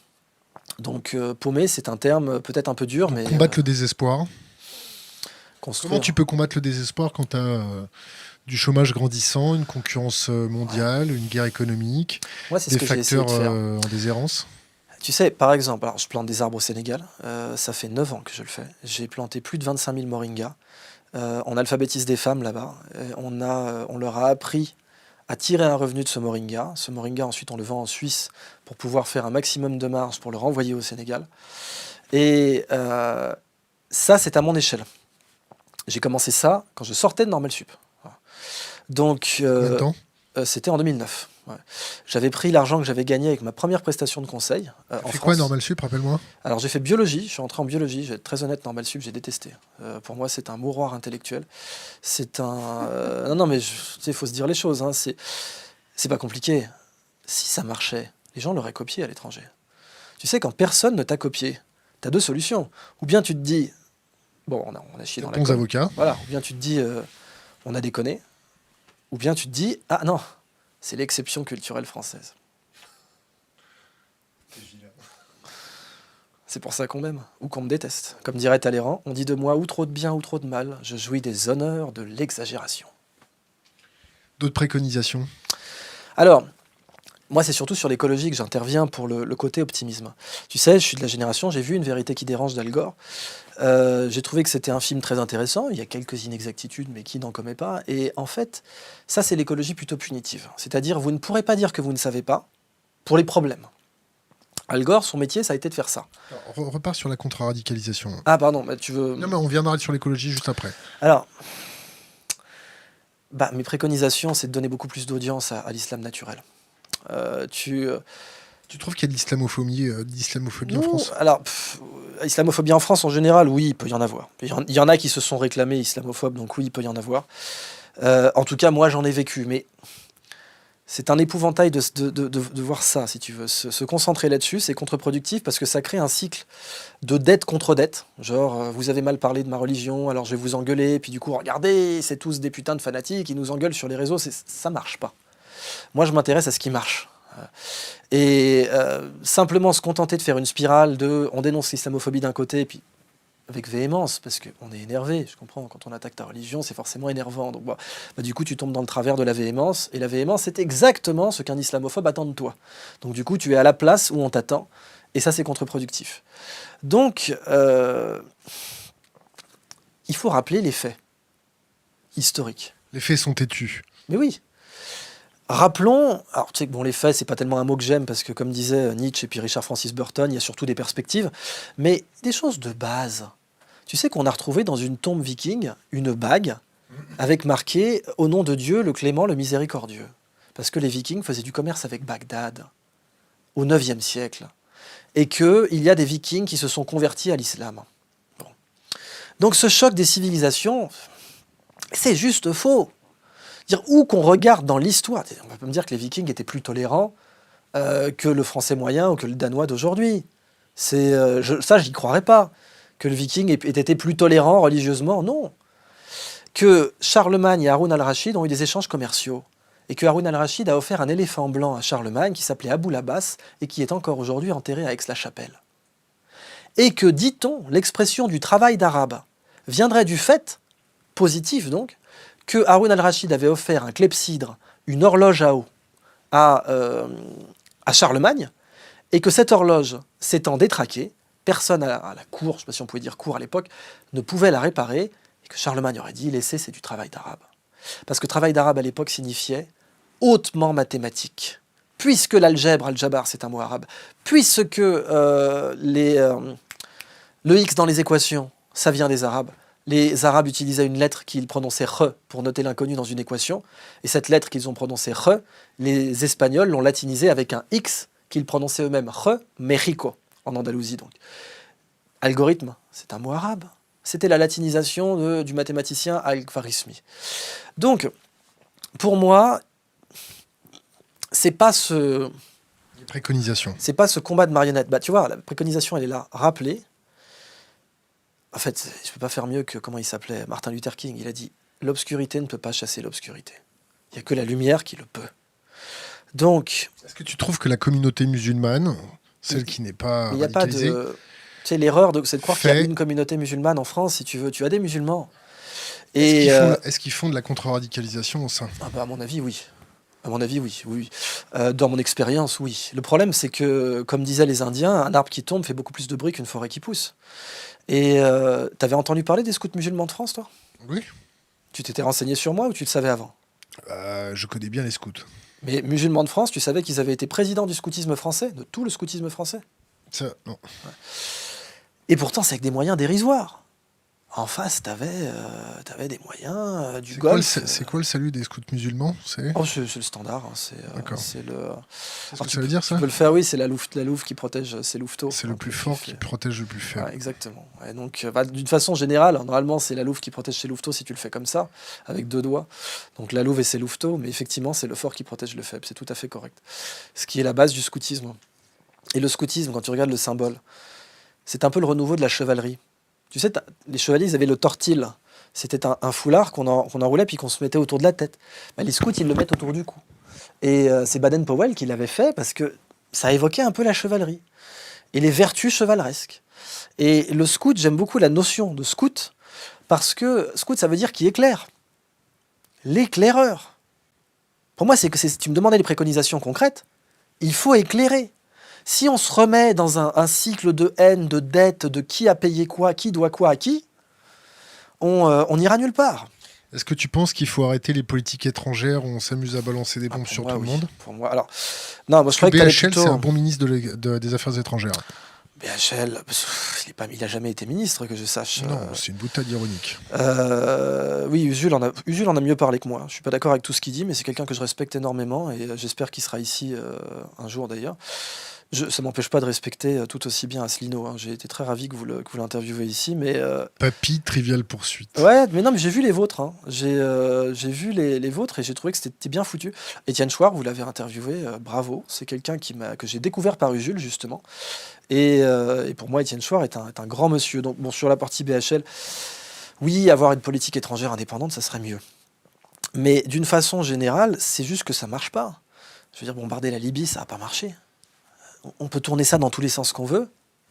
Donc, paumé, c'est un terme peut-être un peu dur, mais... Combattre le désespoir. Construire. Comment tu peux combattre le désespoir quand tu as... du chômage grandissant, une concurrence mondiale, une guerre économique, des facteurs en déshérence? Tu sais, par exemple, alors je plante des arbres au Sénégal, ça fait 9 ans que je le fais. J'ai planté plus de 25 000 moringas. On alphabétise des femmes là-bas. On leur a appris à tirer un revenu de ce moringa. Ce moringa, ensuite, on le vend en Suisse pour pouvoir faire un maximum de marge pour le renvoyer au Sénégal. Et ça, c'est à mon échelle. J'ai commencé ça quand je sortais de Normal Sup. Donc, c'était en 2009. Ouais. J'avais pris l'argent que j'avais gagné avec ma première prestation de conseil. Tu fais quoi Normal Sup, rappelle-moi? Alors j'ai fait biologie, je suis entré en biologie, je vais être très honnête, Normal Sup, j'ai détesté. Pour moi, c'est un mouroir intellectuel. C'est un... non, mais il faut se dire les choses, hein. C'est pas compliqué. Si ça marchait, les gens l'auraient copié à l'étranger. Tu sais, quand personne ne t'a copié, t'as deux solutions. Ou bien tu te dis, bon, on a chié dans la bons avocats. Voilà, ou bien tu te dis, on a déconné. Ou bien tu te dis, ah non, c'est l'exception culturelle française. C'est pour ça qu'on m'aime, ou qu'on me déteste. Comme dirait Talleyrand, on dit de moi ou trop de bien ou trop de mal, je jouis des honneurs de l'exagération. D'autres préconisations? Alors, moi c'est surtout sur l'écologie que j'interviens pour le côté optimisme. Tu sais, je suis de la génération, j'ai vu Une vérité qui dérange d'Al Gore. J'ai trouvé que c'était un film très intéressant, il y a quelques inexactitudes, mais qui n'en commet pas. Et en fait, ça c'est l'écologie plutôt punitive. C'est-à-dire, vous ne pourrez pas dire que vous ne savez pas pour les problèmes. Al Gore, son métier, ça a été de faire ça. Alors, on repart sur la contre-radicalisation. Ah pardon, bah, tu veux... Non mais on viendra sur l'écologie juste après. Alors, mes préconisations, c'est de donner beaucoup plus d'audience à l'islam naturel. Tu trouves qu'il y a de l'islamophobie en France? Alors, islamophobie en France, en général, oui, il peut y en avoir. Il y en a qui se sont réclamés islamophobes, donc oui, il peut y en avoir. En tout cas, moi, j'en ai vécu, mais c'est un épouvantail de voir ça, si tu veux. Se concentrer là-dessus, c'est contre-productif parce que ça crée un cycle de dette contre dette. Genre, vous avez mal parlé de ma religion, alors je vais vous engueuler, puis du coup, regardez, c'est tous des putains de fanatiques, ils nous engueulent sur les réseaux, ça marche pas. Moi, je m'intéresse à ce qui marche. Et simplement se contenter de faire une spirale de on dénonce l'islamophobie d'un côté, et puis avec véhémence, parce qu'on est énervé, je comprends, quand on attaque ta religion, c'est forcément énervant. Donc, du coup, tu tombes dans le travers de la véhémence, et la véhémence, c'est exactement ce qu'un islamophobe attend de toi. Donc, du coup, tu es à la place où on t'attend, et ça, c'est contre-productif. Donc, il faut rappeler les faits historiques. Les faits sont têtus. Mais oui. Rappelons, alors tu sais que bon, les faits, c'est pas tellement un mot que j'aime parce que comme disait Nietzsche et puis Richard Francis Burton, il y a surtout des perspectives, mais des choses de base. Tu sais qu'on a retrouvé dans une tombe viking une bague avec marqué « Au nom de Dieu, le clément, le miséricordieux ». Parce que les vikings faisaient du commerce avec Bagdad au IXe siècle et qu'il y a des vikings qui se sont convertis à l'islam. Bon. Donc ce choc des civilisations, c'est juste faux. Dire où qu'on regarde dans l'histoire, on va pas me dire que les Vikings étaient plus tolérants que le français moyen ou que le danois d'aujourd'hui. Ça, j'y croirais pas. Que le Viking ait été plus tolérant religieusement, non. Que Charlemagne et Haroun al-Rachid ont eu des échanges commerciaux. Et que Haroun al-Rachid a offert un éléphant blanc à Charlemagne qui s'appelait Abou Labas et qui est encore aujourd'hui enterré à Aix-la-Chapelle. Et que, dit-on, l'expression du travail d'arabe viendrait du fait, positif donc, que Haroun al-Rachid avait offert un clepsydre, une horloge à eau, à Charlemagne, et que cette horloge s'étant détraquée, personne à la cour, je ne sais pas si on pouvait dire cour à l'époque, ne pouvait la réparer, et que Charlemagne aurait dit, laissez, c'est du travail d'arabe. Parce que travail d'arabe à l'époque signifiait hautement mathématique. Puisque l'algèbre, al-jabar, c'est un mot arabe, puisque le X dans les équations, ça vient des Arabes. Les Arabes utilisaient une lettre qu'ils prononçaient re pour noter l'inconnu dans une équation. Et cette lettre qu'ils ont prononcée re, les Espagnols l'ont latinisée avec un X qu'ils prononçaient eux-mêmes re, Mexico, en Andalousie donc. Algorithme, c'est un mot arabe. C'était la latinisation du mathématicien Al-Khwarizmi. Donc, pour moi, c'est pas ce... Préconisation. C'est pas ce combat de marionnettes. Bah, tu vois, la préconisation, elle est là. Rappeler. En fait, je peux pas faire mieux que, comment il s'appelait, Martin Luther King. Il a dit, l'obscurité ne peut pas chasser l'obscurité. Il n'y a que la lumière qui le peut. Donc... Est-ce que tu trouves que la communauté musulmane, celle qui n'est pas radicalisée... Tu sais, l'erreur, c'est de croire qu'il y a une communauté musulmane en France, si tu veux. Tu as des musulmans. Est-ce qu'ils font de la contre-radicalisation au sein ? À mon avis, oui. À mon avis, oui. Dans mon expérience, oui. Le problème, c'est que, comme disaient les Indiens, un arbre qui tombe fait beaucoup plus de bruit qu'une forêt qui pousse. Et t'avais entendu parler des scouts musulmans de France, toi ? Oui. Tu t'étais renseigné sur moi ou tu le savais avant ? Je connais bien les scouts. Mais musulmans de France, tu savais qu'ils avaient été présidents du scoutisme français, de tout le scoutisme français ? Ça, non. Ouais. Et pourtant, c'est avec des moyens dérisoires. En face, t'avais des moyens, du golf. C'est quoi le salut des scouts musulmans ? C'est le standard. Hein, D'accord. C'est le... Qu'est-ce que ça veut dire, ça ? Tu peux le faire, oui, c'est la louve qui protège ses louveteaux. C'est le plus fort qui protège le plus faible. Ouais, exactement. Ouais, donc, d'une façon générale, normalement, c'est la louve qui protège ses louveteaux si tu le fais comme ça, avec 2 doigts. Donc la louve et ses louveteaux, mais effectivement, c'est le fort qui protège le faible. C'est tout à fait correct. Ce qui est la base du scoutisme. Et le scoutisme, quand tu regardes le symbole, c'est un peu le renouveau de la chevalerie. Tu sais, les chevaliers, ils avaient le tortil. C'était un foulard qu'on enroulait puis qu'on se mettait autour de la tête. Bah, les scouts, ils le mettent autour du cou. Et c'est Baden-Powell qui l'avait fait parce que ça évoquait un peu la chevalerie et les vertus chevaleresques. Et le scout, j'aime beaucoup la notion de scout parce que scout, ça veut dire qui éclaire. L'éclaireur. Pour moi, tu me demandais des préconisations concrètes. Il faut éclairer. Si on se remet dans un cycle de haine, de dette, de qui a payé quoi, qui doit quoi à qui, on n'ira nulle part. Est-ce que tu penses qu'il faut arrêter les politiques étrangères où on s'amuse à balancer des bombes sur tout le monde ? Pour moi, alors... Non, moi, je crois que BHL, c'est un bon ministre des Affaires étrangères. BHL, il n'a jamais été ministre, que je sache. Non, c'est une boutade ironique. Oui, Usul en a mieux parlé que moi. Je ne suis pas d'accord avec tout ce qu'il dit, mais c'est quelqu'un que je respecte énormément et j'espère qu'il sera ici un jour d'ailleurs. Ça ne m'empêche pas de respecter tout aussi bien Asselineau. Hein. J'ai été très ravi que vous l'interviewez ici. Mais, Papy, Trivial Poursuite. Ouais, mais non, mais j'ai vu les vôtres. Hein. J'ai vu les vôtres et j'ai trouvé que c'était bien foutu. Étienne Chouard, vous l'avez interviewé, bravo. C'est quelqu'un que j'ai découvert par Usul, justement. Et pour moi, Étienne Chouard est un grand monsieur. Donc, bon, sur la partie BHL, oui, avoir une politique étrangère indépendante, ça serait mieux. Mais d'une façon générale, c'est juste que ça ne marche pas. Je veux dire, bombarder la Libye, ça n'a pas marché. On peut tourner ça dans tous les sens qu'on veut.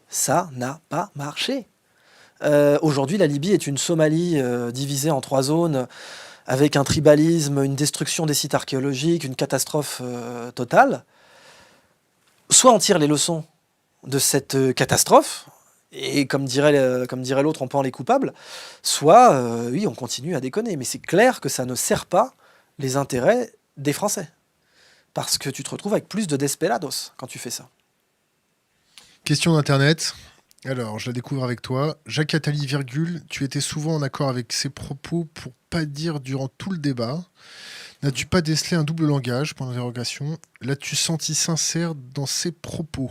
Ça n'a pas marché. Aujourd'hui, la Libye est une Somalie divisée en 3 zones, avec un tribalisme, une destruction des sites archéologiques, une catastrophe totale. Soit on tire les leçons de cette catastrophe, et comme dirait l'autre, on pend les coupables, soit, oui, on continue à déconner. Mais c'est clair que ça ne sert pas les intérêts des Français. Parce que tu te retrouves avec plus de desperados quand tu fais ça. Question d'Internet. Alors, je la découvre avec toi. Jacques Attali, tu étais souvent en accord avec ses propos pour pas dire durant tout le débat. N'as-tu pas décelé un double langage ? L'as-tu senti sincère dans ses propos ?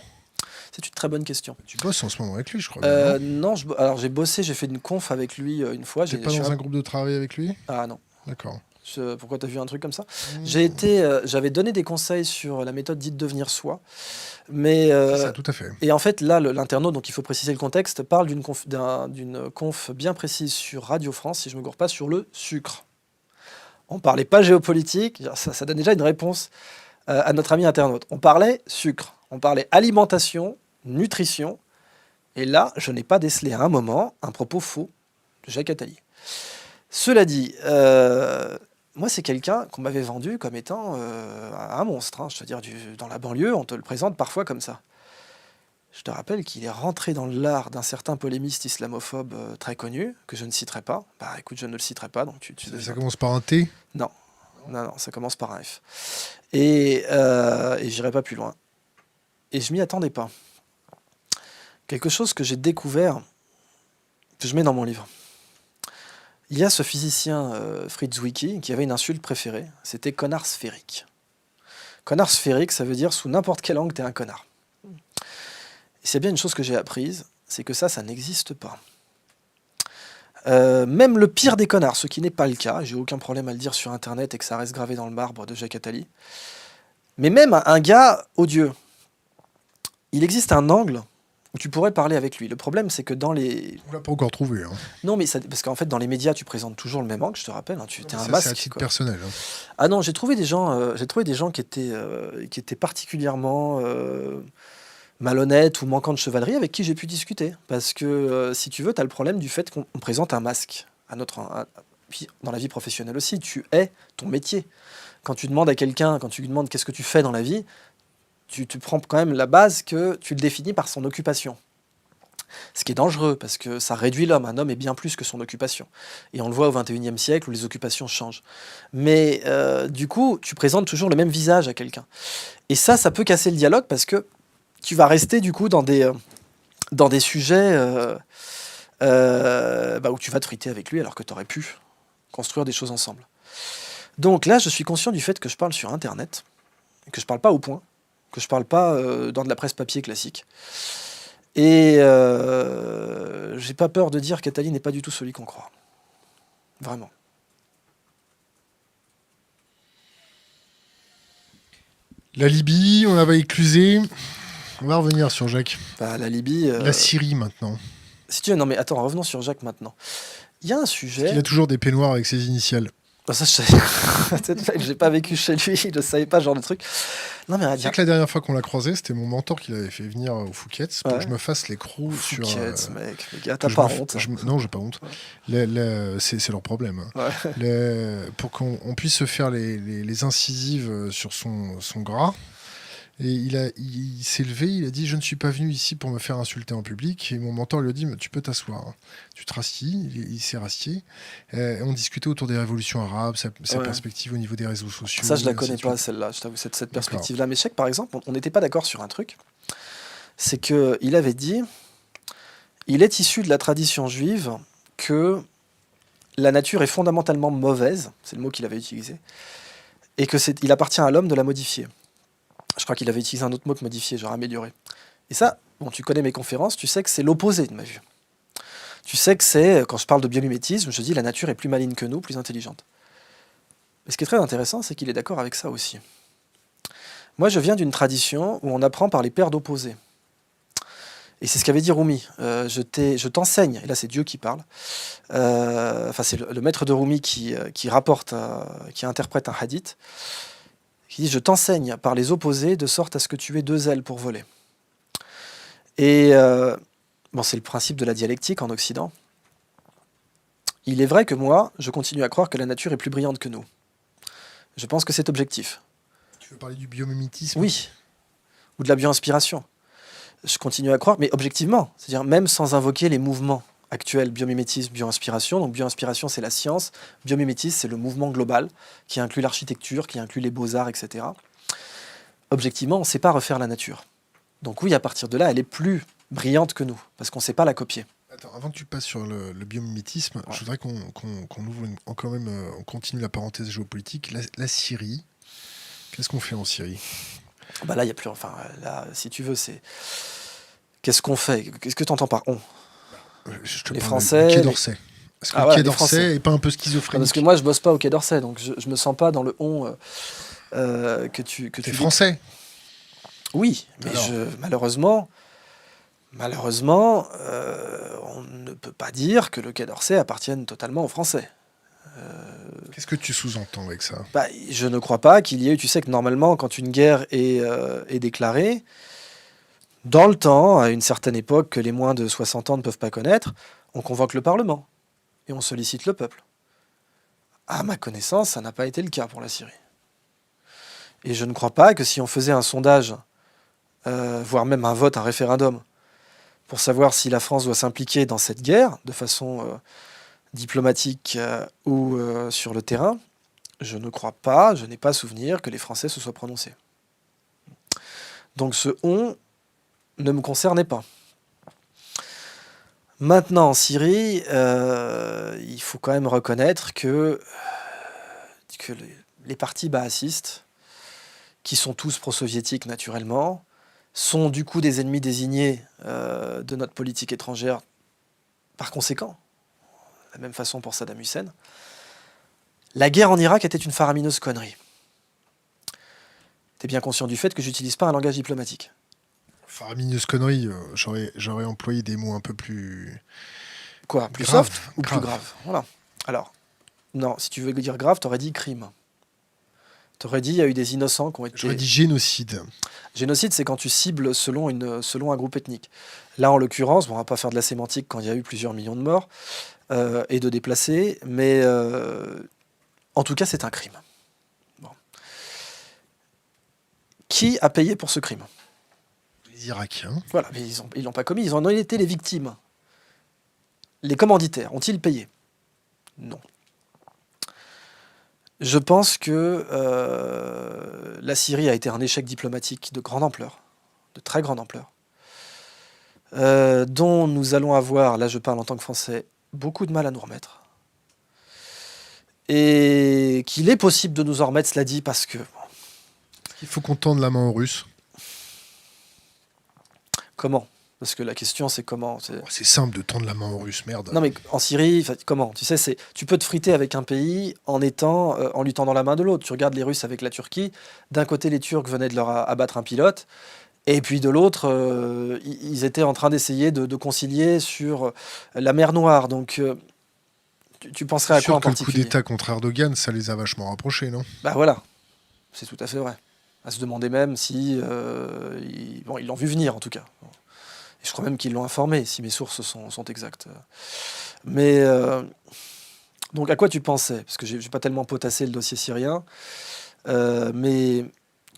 C'est une très bonne question. Tu bosses en ce moment avec lui, je crois. Non, alors j'ai bossé, j'ai fait une conf avec lui une fois. T'es pas dans un groupe de travail avec lui ? Ah non. D'accord. Pourquoi t'as vu un truc comme ça ? J'avais donné des conseils sur la méthode dite devenir soi. Mais, ça, tout à fait. Et en fait, là, l'internaute, donc il faut préciser le contexte, parle d'une conf bien précise sur Radio France, si je ne me gourre pas, sur le sucre. On ne parlait pas géopolitique, ça donne déjà une réponse à notre ami internaute. On parlait sucre, on parlait alimentation, nutrition, et là, je n'ai pas décelé à un moment un propos faux de Jacques Attali. Cela dit, moi, c'est quelqu'un qu'on m'avait vendu comme étant un monstre. Hein. Je veux dire, dans la banlieue, on te le présente parfois comme ça. Je te rappelle qu'il est rentré dans l'art d'un certain polémiste islamophobe très connu, que je ne citerai pas. Bah écoute, je ne le citerai pas. Donc ça commence par un T ? Non, ça commence par un F. Et j'irai pas plus loin. Et je m'y attendais pas. Quelque chose que j'ai découvert, que je mets dans mon livre. Il y a ce physicien Fritz Zwicky qui avait une insulte préférée, c'était connard sphérique. Connard sphérique, ça veut dire sous n'importe quel angle, t'es un connard. Et c'est bien une chose que j'ai apprise, c'est que ça n'existe pas. Même le pire des connards, ce qui n'est pas le cas, j'ai aucun problème à le dire sur Internet et que ça reste gravé dans le marbre de Jacques Attali, mais même un gars odieux, il existe un angle où tu pourrais parler avec lui. Le problème, c'est que dans les... On l'a pas encore trouvé. Hein. Non, mais parce qu'en fait, dans les médias, tu présentes toujours le même angle, je te rappelle. Hein, tu es un masque. C'est à titre personnel. Hein. Ah non, j'ai trouvé des gens qui étaient particulièrement malhonnêtes ou manquants de chevalerie avec qui j'ai pu discuter. Parce que, si tu veux, tu as le problème du fait qu'on présente un masque. Puis, dans la vie professionnelle aussi, tu es ton métier. Quand tu demandes à quelqu'un, quand tu lui demandes qu'est-ce que tu fais dans la vie, tu prends quand même la base que tu le définis par son occupation. Ce qui est dangereux, parce que ça réduit l'homme. Un homme est bien plus que son occupation. Et on le voit au XXIe siècle, où les occupations changent. Mais du coup, tu présentes toujours le même visage à quelqu'un. Et ça peut casser le dialogue, parce que tu vas rester, du coup, dans des sujets où tu vas te friter avec lui, alors que tu aurais pu construire des choses ensemble. Donc là, je suis conscient du fait que je parle sur Internet, que je parle pas au point, que je parle pas dans de la presse papier classique. Et j'ai pas peur de dire qu'Attali n'est pas du tout celui qu'on croit. Vraiment. La Libye, on l'avait éclusé. On va revenir sur Jacques. La Libye... La Syrie, maintenant. Si tu veux, non mais attends, revenons sur Jacques maintenant. Il y a un sujet... Il a toujours des peignoirs avec ses initiales. Ça, je savais. J'ai pas vécu chez lui, je savais pas ce genre de truc. Non, mais c'est que la dernière fois qu'on l'a croisé, c'était mon mentor qui l'avait fait venir au Fouquet's pour que je me fasse l'écrou sur... Fouquet's, mec, les gars, t'as pas honte. Non, j'ai pas honte. C'est leur problème. Hein. Ouais. Pour qu'on puisse se faire les incisives sur son gras. Et il s'est levé, il a dit « Je ne suis pas venu ici pour me faire insulter en public ». Et mon mentor lui a dit « Tu peux t'asseoir ». Tu te rassis, il s'est rassied. On discutait autour des révolutions arabes, sa perspective au niveau des réseaux sociaux. Ça, je la connais pas, celle-là, je t'avoue, cette perspective-là. Mais je sais que, par exemple, on n'était pas d'accord sur un truc. C'est qu'il avait dit « Il est issu de la tradition juive que la nature est fondamentalement mauvaise », c'est le mot qu'il avait utilisé, et qu'il appartient à l'homme de la modifier. Je crois qu'il avait utilisé un autre mot que modifier, genre améliorer. Et ça, bon, tu connais mes conférences, tu sais que c'est l'opposé de ma vue. Tu sais que c'est, quand je parle de biomimétisme, je dis la nature est plus maligne que nous, plus intelligente. Mais ce qui est très intéressant, c'est qu'il est d'accord avec ça aussi. Moi, je viens d'une tradition où on apprend par les paires d'opposés. Et c'est ce qu'avait dit Rumi. Je t'enseigne, et là c'est Dieu qui parle, c'est le maître de Rumi qui interprète un hadith, qui dit « Je t'enseigne par les opposés de sorte à ce que tu aies deux ailes pour voler ». Et c'est le principe de la dialectique en Occident. Il est vrai que moi, je continue à croire que la nature est plus brillante que nous. Je pense que c'est objectif. Tu veux parler du biomimétisme ? Oui, ou de la bio-inspiration. Je continue à croire, mais objectivement, c'est-à-dire même sans invoquer les mouvements actuels, biomimétisme, bio-inspiration. Donc bio-inspiration, c'est la science. Biomimétisme, c'est le mouvement global qui inclut l'architecture, qui inclut les beaux-arts, etc. Objectivement, on ne sait pas refaire la nature. Donc oui, à partir de là, elle est plus brillante que nous, parce qu'on ne sait pas la copier. Attends, avant que tu passes sur le biomimétisme, je voudrais qu'on ouvre on continue la parenthèse géopolitique. La Syrie, qu'est-ce qu'on fait en Syrie ? Là, il n'y a plus... là, si tu veux, c'est... Qu'est-ce qu'on fait ? Qu'est-ce que tu entends par « on » ? Les Français... Le Quai d'Orsay. Est-ce que le Quai d'Orsay n'est pas un peu schizophrènique ? Parce que moi, je ne bosse pas au Quai d'Orsay, donc je ne me sens pas dans le « on » que tu T'es français ? Oui, mais malheureusement, on ne peut pas dire que le Quai d'Orsay appartienne totalement aux Français. Qu'est-ce que tu sous-entends avec ça? Je ne crois pas qu'il y ait eu... Tu sais que normalement, quand une guerre est déclarée, dans le temps, à une certaine époque que les moins de 60 ans ne peuvent pas connaître, on convoque le Parlement et on sollicite le peuple. À ma connaissance, ça n'a pas été le cas pour la Syrie. Et je ne crois pas que si on faisait un sondage, voire même un vote, un référendum, pour savoir si la France doit s'impliquer dans cette guerre de façon diplomatique ou sur le terrain, je ne crois pas, je n'ai pas souvenir que les Français se soient prononcés. Donc ce « on » ne me concernait pas. Maintenant, en Syrie, il faut quand même reconnaître que les partis baasistes, qui sont tous pro-soviétiques naturellement, sont du coup des ennemis désignés de notre politique étrangère par conséquent. De la même façon pour Saddam Hussein. La guerre en Irak était une faramineuse connerie. Tu es bien conscient du fait que j'utilise pas un langage diplomatique. Faramineuse connerie, j'aurais employé des mots un peu plus... Quoi, plus grave, soft ou grave. Plus grave? Voilà. Alors, non, si tu veux dire grave, t'aurais dit crime. T'aurais dit il y a eu des innocents qui ont été... J'aurais dit génocide. Génocide, c'est quand tu cibles selon un groupe ethnique. Là, en l'occurrence, bon, on va pas faire de la sémantique quand il y a eu plusieurs millions de morts et de déplacés, mais en tout cas, c'est un crime. Bon. Qui a payé pour ce crime? Les Irakiens. Voilà, mais ils l'ont pas commis, ils en ont été les victimes. Les commanditaires, ont-ils payé? Non. Je pense que la Syrie a été un échec diplomatique de grande ampleur, de très grande ampleur, dont nous allons avoir, là je parle en tant que Français, beaucoup de mal à nous remettre. Et qu'il est possible de nous en remettre, cela dit, parce que... Il faut qu'on tende la main aux Russes. Comment? Parce que la question, c'est comment. C'est simple de tendre la main aux Russes, merde. Non, mais en Syrie, comment? Tu sais, tu peux te friter avec un pays en lui tendant la main de l'autre. Tu regardes les Russes avec la Turquie. D'un côté, les Turcs venaient de leur abattre un pilote. Et puis de l'autre, ils étaient en train d'essayer de concilier sur la mer Noire. Donc, tu penserais à quoi en particulier? Le coup d'État contre Erdogan, ça les a vachement rapprochés, non? Bah voilà, c'est tout à fait vrai. À se demander même si... ils l'ont vu venir, en tout cas. Et je crois même qu'ils l'ont informé, si mes sources sont exactes. Mais... donc à quoi tu pensais? Parce que j'ai pas tellement potassé le dossier syrien. Mais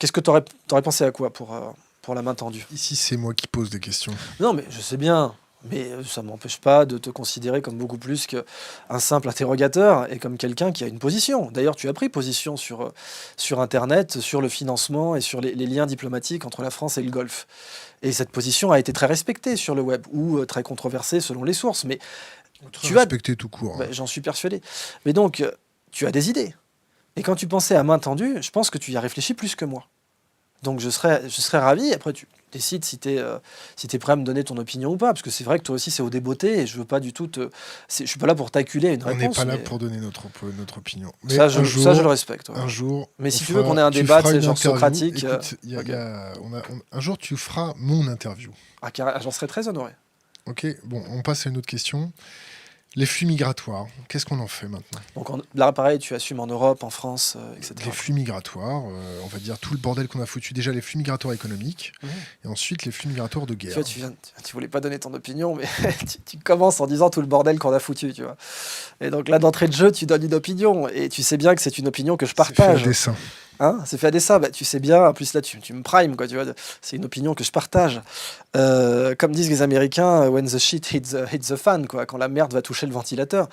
qu'est-ce que t'aurais pensé à quoi pour la main tendue? Ici, c'est moi qui pose des questions. Non, mais je sais bien. Mais ça ne m'empêche pas de te considérer comme beaucoup plus qu'un simple interrogateur et comme quelqu'un qui a une position. D'ailleurs, tu as pris position sur Internet, sur le financement et sur les liens diplomatiques entre la France et le Golfe. Et cette position a été très respectée sur le web, ou très controversée selon les sources. Mais tu as respecté tout court. Hein. J'en suis persuadé. Mais donc, tu as des idées. Et quand tu pensais à main tendue, je pense que tu y as réfléchi plus que moi. Donc je serais ravi. Après, tu décides si tu es prêt à me donner ton opinion ou pas. Parce que c'est vrai que toi aussi, c'est au débeauté. Et je veux pas du tout je suis pas là pour t'acculer une réponse. On n'est pas là pour donner notre opinion. Mais ça, je le respecte. Ouais. Un jour. Mais si tu veux qu'on ait un débat, c'est genre socratique. Écoute, un jour, tu feras mon interview. Ah, j'en serais très honoré. Ok, bon, on passe à une autre question. Les flux migratoires, qu'est-ce qu'on en fait maintenant? Donc là, pareil, tu assumes en Europe, en France, etc. Les flux migratoires, on va dire tout le bordel qu'on a foutu. Déjà, les flux migratoires économiques, et ensuite les flux migratoires de guerre. Tu vois, tu voulais pas donner ton opinion, mais tu commences en disant tout le bordel qu'on a foutu, tu vois. Et donc là, d'entrée de jeu, tu donnes une opinion, et tu sais bien que c'est une opinion que je partage. C'est fait à dessein. Hein, c'est fait à dessein, bah, tu sais bien, en plus là tu me primes, quoi, tu vois, c'est une opinion que je partage. Comme disent les Américains, when the shit hits the fan, quoi, quand la merde va toucher le ventilateur.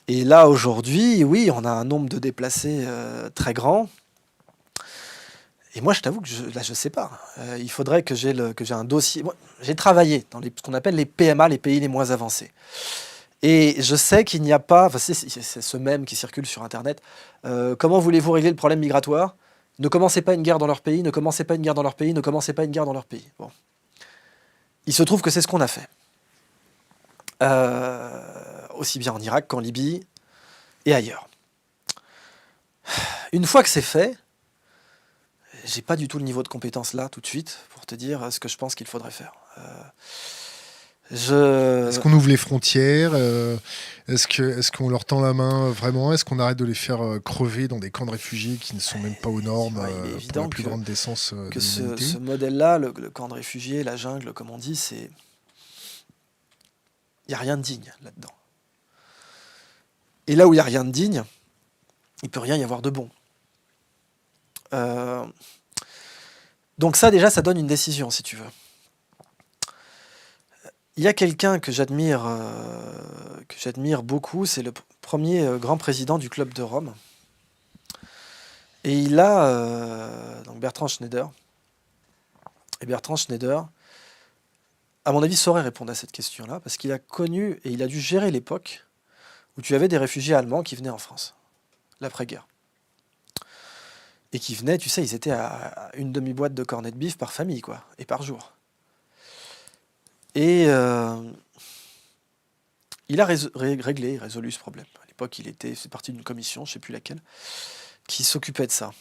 Et là aujourd'hui, oui, on a un nombre de déplacés très grand. Et moi je t'avoue que je sais pas. Il faudrait que j'ai un dossier. Moi, j'ai travaillé dans ce qu'on appelle les PMA, les pays les moins avancés. Et je sais qu'il n'y a pas, c'est ce mème qui circule sur Internet, comment voulez-vous régler le problème migratoire? Ne commencez pas une guerre dans leur pays, ne commencez pas une guerre dans leur pays, ne commencez pas une guerre dans leur pays. Bon. Il se trouve que c'est ce qu'on a fait. Aussi bien en Irak qu'en Libye et ailleurs. Une fois que c'est fait, j'ai pas du tout le niveau de compétence là, tout de suite, pour te dire ce que je pense qu'il faudrait faire. Est-ce qu'on ouvre les frontières? Est-ce qu'on leur tend la main vraiment? Est-ce qu'on arrête de les faire crever dans des camps de réfugiés qui ne sont même pas aux normes pour la plus grande décence de l'humanité? Ce modèle-là, le camp de réfugiés, la jungle, comme on dit, il n'y a rien de digne là-dedans. Et là où il n'y a rien de digne, il ne peut rien y avoir de bon. Donc ça, déjà, ça donne une décision, si tu veux. Il y a quelqu'un que j'admire beaucoup, c'est le premier grand président du Club de Rome. Et il a donc Bertrand Schneider. Et Bertrand Schneider, à mon avis, saurait répondre à cette question-là, parce qu'il a connu et il a dû gérer l'époque où tu avais des réfugiés allemands qui venaient en France, l'après-guerre. Et qui venaient, tu sais, ils étaient à une demi-boîte de cornets de bif par famille, quoi, et par jour. Et il a résolu ce problème. À l'époque, c'est parti d'une commission, je ne sais plus laquelle, qui s'occupait de ça.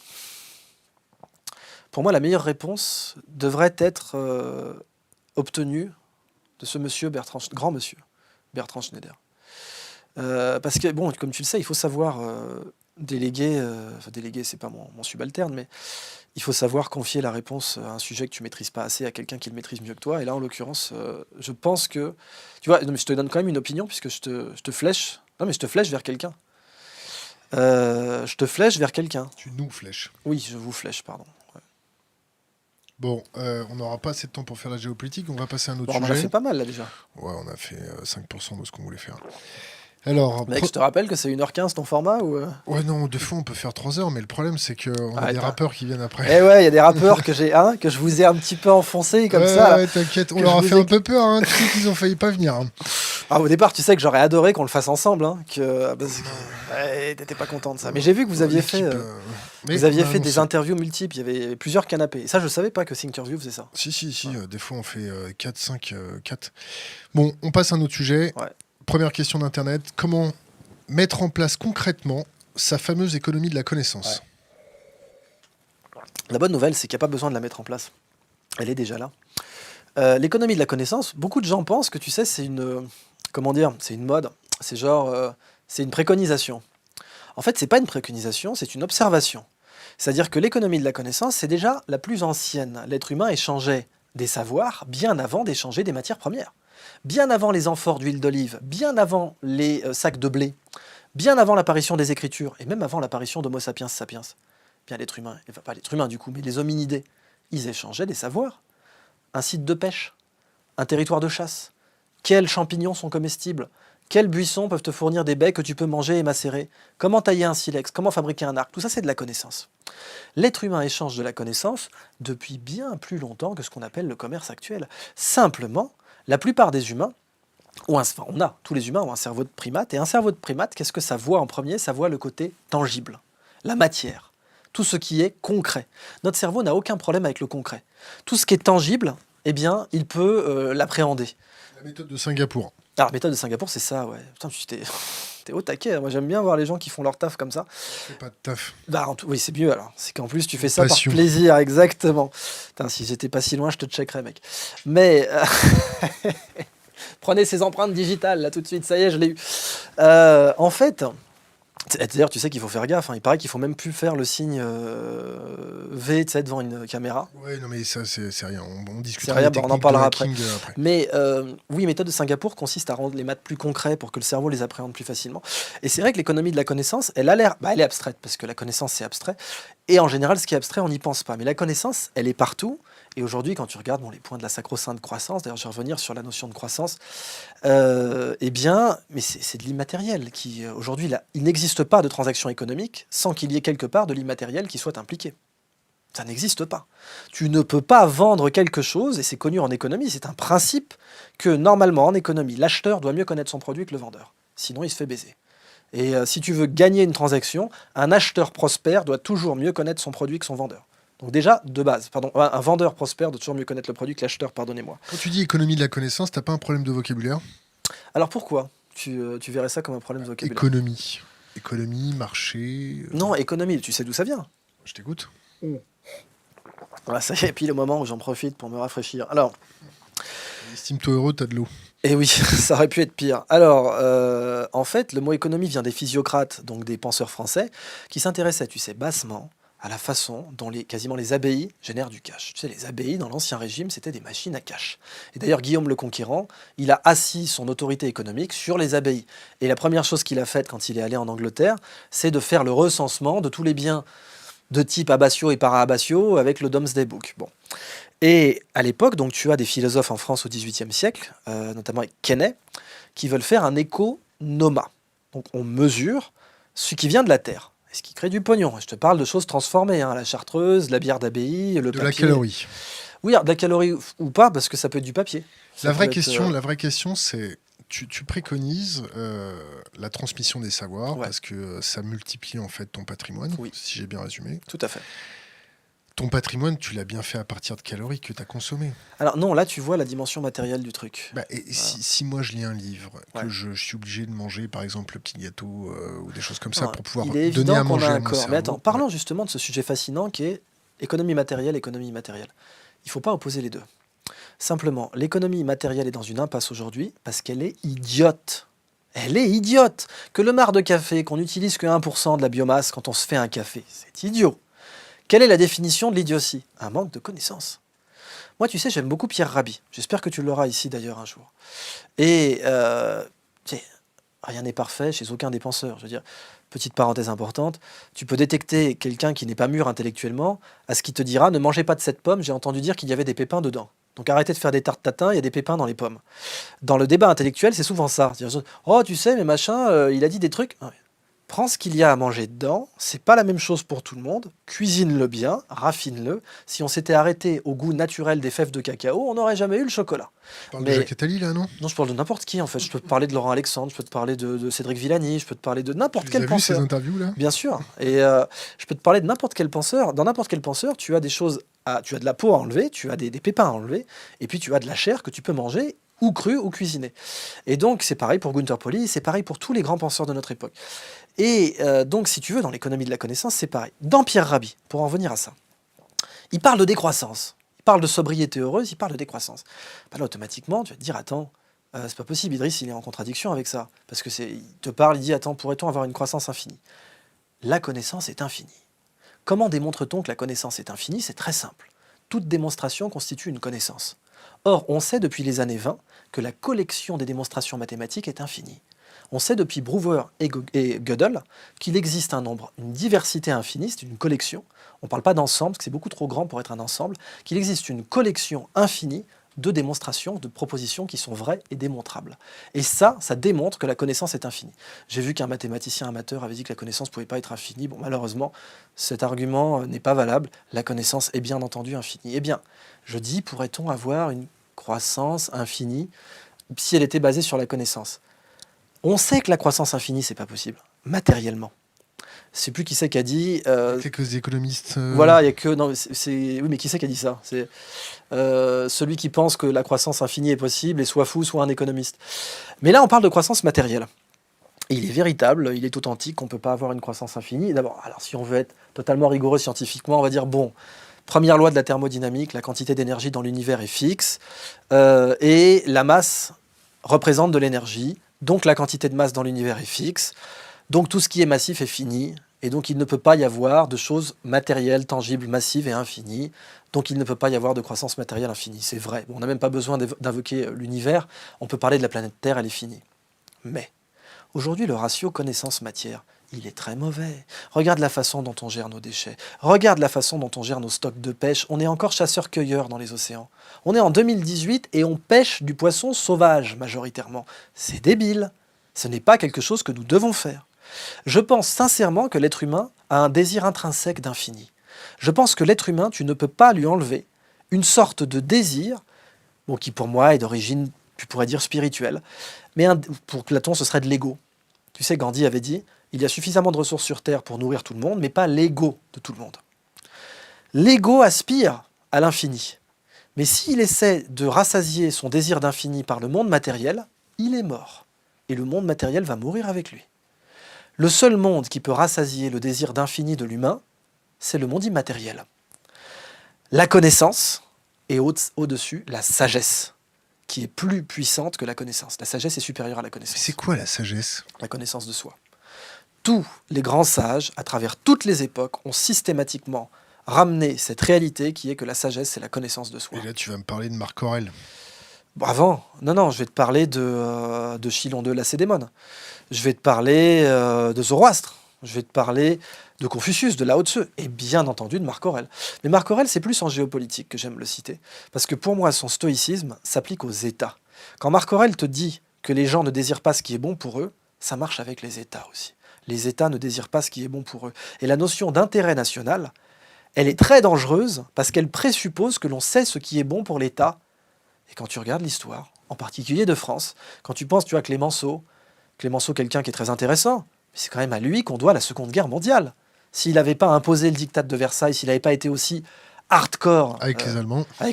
Pour moi, la meilleure réponse devrait être obtenue de ce monsieur grand monsieur, Bertrand Schneider. Parce que, bon, comme tu le sais, il faut savoir déléguer, c'est pas mon subalterne, mais il faut savoir confier la réponse à un sujet que tu maîtrises pas assez à quelqu'un qui le maîtrise mieux que toi. Et là, en l'occurrence, je pense que... Tu vois, non, mais je te donne quand même une opinion, puisque je te flèche... Non, mais je te flèche vers quelqu'un. Je te flèche vers quelqu'un. Tu nous flèches. Oui, je vous flèche, pardon. Ouais. Bon, on n'aura pas assez de temps pour faire la géopolitique, on va passer à un autre sujet. On en a fait pas mal, là, déjà. Ouais, on a fait 5% de ce qu'on voulait faire. Alors, mec, je te rappelle que c'est 1h15 ton format ou Ouais, non, des fois on peut faire 3 heures, mais le problème c'est qu'on a des rappeurs qui viennent après. Eh ouais, il y a des rappeurs que je vous ai un petit peu enfoncé comme ça. Ouais, t'inquiète, on leur a fait un peu peur, hein. Tu sais qu'ils ont failli pas venir. Hein. Ah, au départ, tu sais que j'aurais adoré qu'on le fasse ensemble, hein, t'étais pas content de ça. Mais j'ai vu que vous aviez fait, des interviews multiples, il y avait plusieurs canapés. Et ça, je savais pas que Thinkerview faisait ça. Si, des fois on fait 4, 5, 4. Bon, on passe à un autre sujet. Ouais. Première question d'Internet, comment mettre en place concrètement sa fameuse économie de la connaissance? Ouais. La bonne nouvelle, c'est qu'il n'y a pas besoin de la mettre en place. Elle est déjà là. L'économie de la connaissance, beaucoup de gens pensent que, tu sais, c'est une mode. C'est c'est une préconisation. En fait, c'est pas une préconisation, c'est une observation. C'est-à-dire que l'économie de la connaissance, c'est déjà la plus ancienne. L'être humain échangeait des savoirs bien avant d'échanger des matières premières. Bien avant les amphores d'huile d'olive, bien avant les sacs de blé, bien avant l'apparition des écritures, et même avant l'apparition d'Homo sapiens sapiens, bien l'être humain, enfin pas l'être humain du coup, mais les hominidés, ils échangeaient des savoirs. Un site de pêche, un territoire de chasse, quels champignons sont comestibles, quels buissons peuvent te fournir des baies que tu peux manger et macérer, comment tailler un silex, comment fabriquer un arc, tout ça c'est de la connaissance. L'être humain échange de la connaissance depuis bien plus longtemps que ce qu'on appelle le commerce actuel. Simplement, la plupart des humains, tous les humains ont un cerveau de primate, et un cerveau de primate, qu'est-ce que ça voit en premier? Ça voit le côté tangible, la matière, tout ce qui est concret. Notre cerveau n'a aucun problème avec le concret. Tout ce qui est tangible, eh bien, il peut l'appréhender. La méthode de Singapour. Alors, la méthode de Singapour, c'est ça, ouais. Putain, t'es au taquet. Moi, j'aime bien voir les gens qui font leur taf comme ça. C'est pas de taf. Oui, c'est mieux alors. C'est qu'en plus, tu fais ça par plaisir, exactement. Putain, si j'étais pas si loin, je te checkerais, mec. Mais... Prenez ces empreintes digitales, là, tout de suite. Ça y est, je l'ai eu. En fait... D'ailleurs, tu sais qu'il faut faire gaffe. Hein. Il paraît qu'il faut même plus faire le signe V, tu sais, devant une caméra. Ouais, non, mais ça, c'est rien. On discutera. C'est rien, on en parlera après. Mais oui, méthode de Singapour consiste à rendre les maths plus concrets pour que le cerveau les appréhende plus facilement. Et c'est vrai que l'économie de la connaissance, elle a l'air... elle est abstraite, parce que la connaissance, c'est abstrait. Et en général, ce qui est abstrait, on n'y pense pas. Mais la connaissance, elle est partout. Et aujourd'hui, quand tu regardes les points de la sacro-sainte croissance, d'ailleurs, je vais revenir sur la notion de croissance, eh bien, mais c'est de l'immatériel qui, aujourd'hui, il n'existe pas de transaction économique sans qu'il y ait quelque part de l'immatériel qui soit impliqué. Ça n'existe pas. Tu ne peux pas vendre quelque chose, et c'est connu en économie, c'est un principe que, normalement, en économie, l'acheteur doit mieux connaître son produit que le vendeur. Sinon, il se fait baiser. Et si tu veux gagner une transaction, un acheteur prospère doit toujours mieux connaître son produit que son vendeur. Donc déjà, de base, un vendeur prospère doit toujours mieux connaître le produit que l'acheteur, pardonnez-moi. Quand tu dis économie de la connaissance, t'as pas un problème de vocabulaire? Alors pourquoi tu verrais ça comme un problème de vocabulaire? Économie, marché... Non, économie, tu sais d'où ça vient? Je t'écoute. Voilà, ça y est, puis le moment où j'en profite pour me rafraîchir. Alors, estime-toi heureux, t'as de l'eau. et oui, ça aurait pu être pire. Alors, en fait, le mot économie vient des physiocrates, donc des penseurs français, qui s'intéressaient, tu sais, bassement à la façon dont quasiment les abbayes génèrent du cash. Tu sais, les abbayes, dans l'Ancien Régime, c'était des machines à cash. Et d'ailleurs, Guillaume le Conquérant, il a assis son autorité économique sur les abbayes. Et la première chose qu'il a faite quand il est allé en Angleterre, c'est de faire le recensement de tous les biens de type abbatiaux et para-abbatiaux avec le Domesday Book. Bon. Et à l'époque, donc, tu as des philosophes en France au XVIIIe siècle, notamment avec Quesnay, qui veulent faire un économa. Donc on mesure ce qui vient de la terre, et ce qui crée du pognon. Je te parle de choses transformées, hein, la chartreuse, la bière d'abbaye, le papier. De la calorie. Oui, alors, de la calorie ou pas, parce que ça peut être du papier. La vraie question, c'est... Tu préconises la transmission des savoirs, parce que ça multiplie en fait ton patrimoine, si j'ai bien résumé. Tout à fait. Ton patrimoine, tu l'as bien fait à partir de calories que tu as consommées. Alors non, là tu vois la dimension matérielle du truc. Si moi je lis un livre, que je suis obligé de manger par exemple le petit gâteau ou des choses comme ça pour pouvoir donner à manger à mon cerveau. Mais attends, parlons justement de ce sujet fascinant qui est économie matérielle, économie immatérielle. Il ne faut pas opposer les deux. Simplement, l'économie matérielle est dans une impasse aujourd'hui parce qu'elle est idiote. Elle est idiote. Que le marc de café, qu'on n'utilise que 1% de la biomasse quand on se fait un café, c'est idiot. Quelle est la définition de l'idiotie? Un manque de connaissances. Moi, tu sais, j'aime beaucoup Pierre Rabhi. J'espère que tu l'auras ici d'ailleurs un jour. Et rien n'est parfait chez aucun des penseurs. Je veux dire, petite parenthèse importante, tu peux détecter quelqu'un qui n'est pas mûr intellectuellement à ce qu'il te dira « Ne mangez pas de cette pomme, j'ai entendu dire qu'il y avait des pépins dedans. » Donc arrêtez de faire des tartes tatin, il y a des pépins dans les pommes. Dans le débat intellectuel, c'est souvent ça. Oh, tu sais, mais machin, il a dit des trucs. Prends ce qu'il y a à manger dedans, c'est pas la même chose pour tout le monde, cuisine-le bien, raffine-le. Si on s'était arrêté au goût naturel des fèves de cacao, on n'aurait jamais eu le chocolat. Tu parles de Jacques Attali, là, non? Non, je parle de n'importe qui, en fait. Je peux te parler de Laurent Alexandre, je peux te parler de Cédric Villani, je peux te parler de n'importe quel penseur. Tu as vu ces interviews, là? Bien sûr. Et je peux te parler de n'importe quel penseur. Dans n'importe quel penseur, tu as des choses, tu as de la peau à enlever, tu as des pépins à enlever, et puis tu as de la chair que tu peux manger, ou crue, ou cuisinée. Et donc, c'est pareil pour Gunther Pauli, c'est pareil pour tous les grands penseurs de notre époque. Et donc, si tu veux, dans l'économie de la connaissance, c'est pareil. Dans Pierre Rabhi, pour en venir à ça, il parle de décroissance. Il parle de sobriété heureuse, il parle de décroissance. Là, automatiquement, tu vas te dire, attends, c'est pas possible, Idriss, il est en contradiction avec ça. Parce que il te parle, il dit, attends, pourrait-on avoir une croissance infinie? La connaissance est infinie. Comment démontre-t-on que la connaissance est infinie? C'est très simple. Toute démonstration constitue une connaissance. Or, on sait depuis les années 20 que la collection des démonstrations mathématiques est infinie. On sait depuis Brouwer et Gödel qu'il existe un nombre, une diversité infinie, c'est une collection. On ne parle pas d'ensemble, parce que c'est beaucoup trop grand pour être un ensemble, qu'il existe une collection infinie de démonstrations, de propositions qui sont vraies et démontrables. Et ça démontre que la connaissance est infinie. J'ai vu qu'un mathématicien amateur avait dit que la connaissance ne pouvait pas être infinie. Bon, malheureusement, cet argument n'est pas valable. La connaissance est bien entendu infinie. Eh bien, je dis, pourrait-on avoir une croissance infinie si elle était basée sur la connaissance? On sait que la croissance infinie, c'est pas possible, matériellement. Je sais plus qui c'est qui a dit. Quelques économistes. Voilà, il y a que. Non, oui, mais qui c'est qui a dit ça? C'est celui qui pense que la croissance infinie est possible et soit fou, soit un économiste. Mais là, on parle de croissance matérielle. Et il est véritable, il est authentique, on ne peut pas avoir une croissance infinie. D'abord, alors si on veut être totalement rigoureux scientifiquement, on va dire bon. Première loi de la thermodynamique, la quantité d'énergie dans l'univers est fixe et la masse représente de l'énergie. Donc la quantité de masse dans l'univers est fixe, donc tout ce qui est massif est fini, et donc il ne peut pas y avoir de choses matérielles, tangibles, massives et infinies, donc il ne peut pas y avoir de croissance matérielle infinie. C'est vrai, bon, on n'a même pas besoin d'invoquer l'univers, on peut parler de la planète Terre, elle est finie. Mais aujourd'hui, le ratio connaissance-matière, il est très mauvais. Regarde la façon dont on gère nos déchets. Regarde la façon dont on gère nos stocks de pêche. On est encore chasseurs-cueilleurs dans les océans. On est en 2018 et on pêche du poisson sauvage majoritairement. C'est débile. Ce n'est pas quelque chose que nous devons faire. Je pense sincèrement que l'être humain a un désir intrinsèque d'infini. Je pense que l'être humain, tu ne peux pas lui enlever une sorte de désir, bon, qui pour moi est d'origine, tu pourrais dire spirituelle, mais pour Platon, ce serait de l'ego. Tu sais, Gandhi avait dit, il y a suffisamment de ressources sur Terre pour nourrir tout le monde, mais pas l'ego de tout le monde. L'ego aspire à l'infini. Mais s'il essaie de rassasier son désir d'infini par le monde matériel, il est mort. Et le monde matériel va mourir avec lui. Le seul monde qui peut rassasier le désir d'infini de l'humain, c'est le monde immatériel. la connaissance et au-dessus, la sagesse, qui est plus puissante que la connaissance. La sagesse est supérieure à la connaissance. C'est quoi la sagesse? La connaissance de soi. Tous les grands sages, à travers toutes les époques, ont systématiquement ramené cette réalité qui est que la sagesse, c'est la connaissance de soi. Et là, tu vas me parler de Marc Aurèle. Bon, avant, non, je vais te parler de Chilon de Lacédémone. Je vais te parler de Zoroastre. Je vais te parler de Confucius, de Lao Tzu, et bien entendu de Marc Aurèle. Mais Marc Aurèle, c'est plus en géopolitique que j'aime le citer, parce que pour moi, son stoïcisme s'applique aux États. Quand Marc Aurèle te dit que les gens ne désirent pas ce qui est bon pour eux, ça marche avec les États aussi. Les États ne désirent pas ce qui est bon pour eux. Et la notion d'intérêt national, elle est très dangereuse, parce qu'elle présuppose que l'on sait ce qui est bon pour l'État. Et quand tu regardes l'histoire, en particulier de France, quand tu penses, tu as Clémenceau, quelqu'un qui est très intéressant, mais c'est quand même à lui qu'on doit la Seconde Guerre mondiale. S'il n'avait pas imposé le diktat de Versailles, s'il n'avait pas été aussi hardcore avec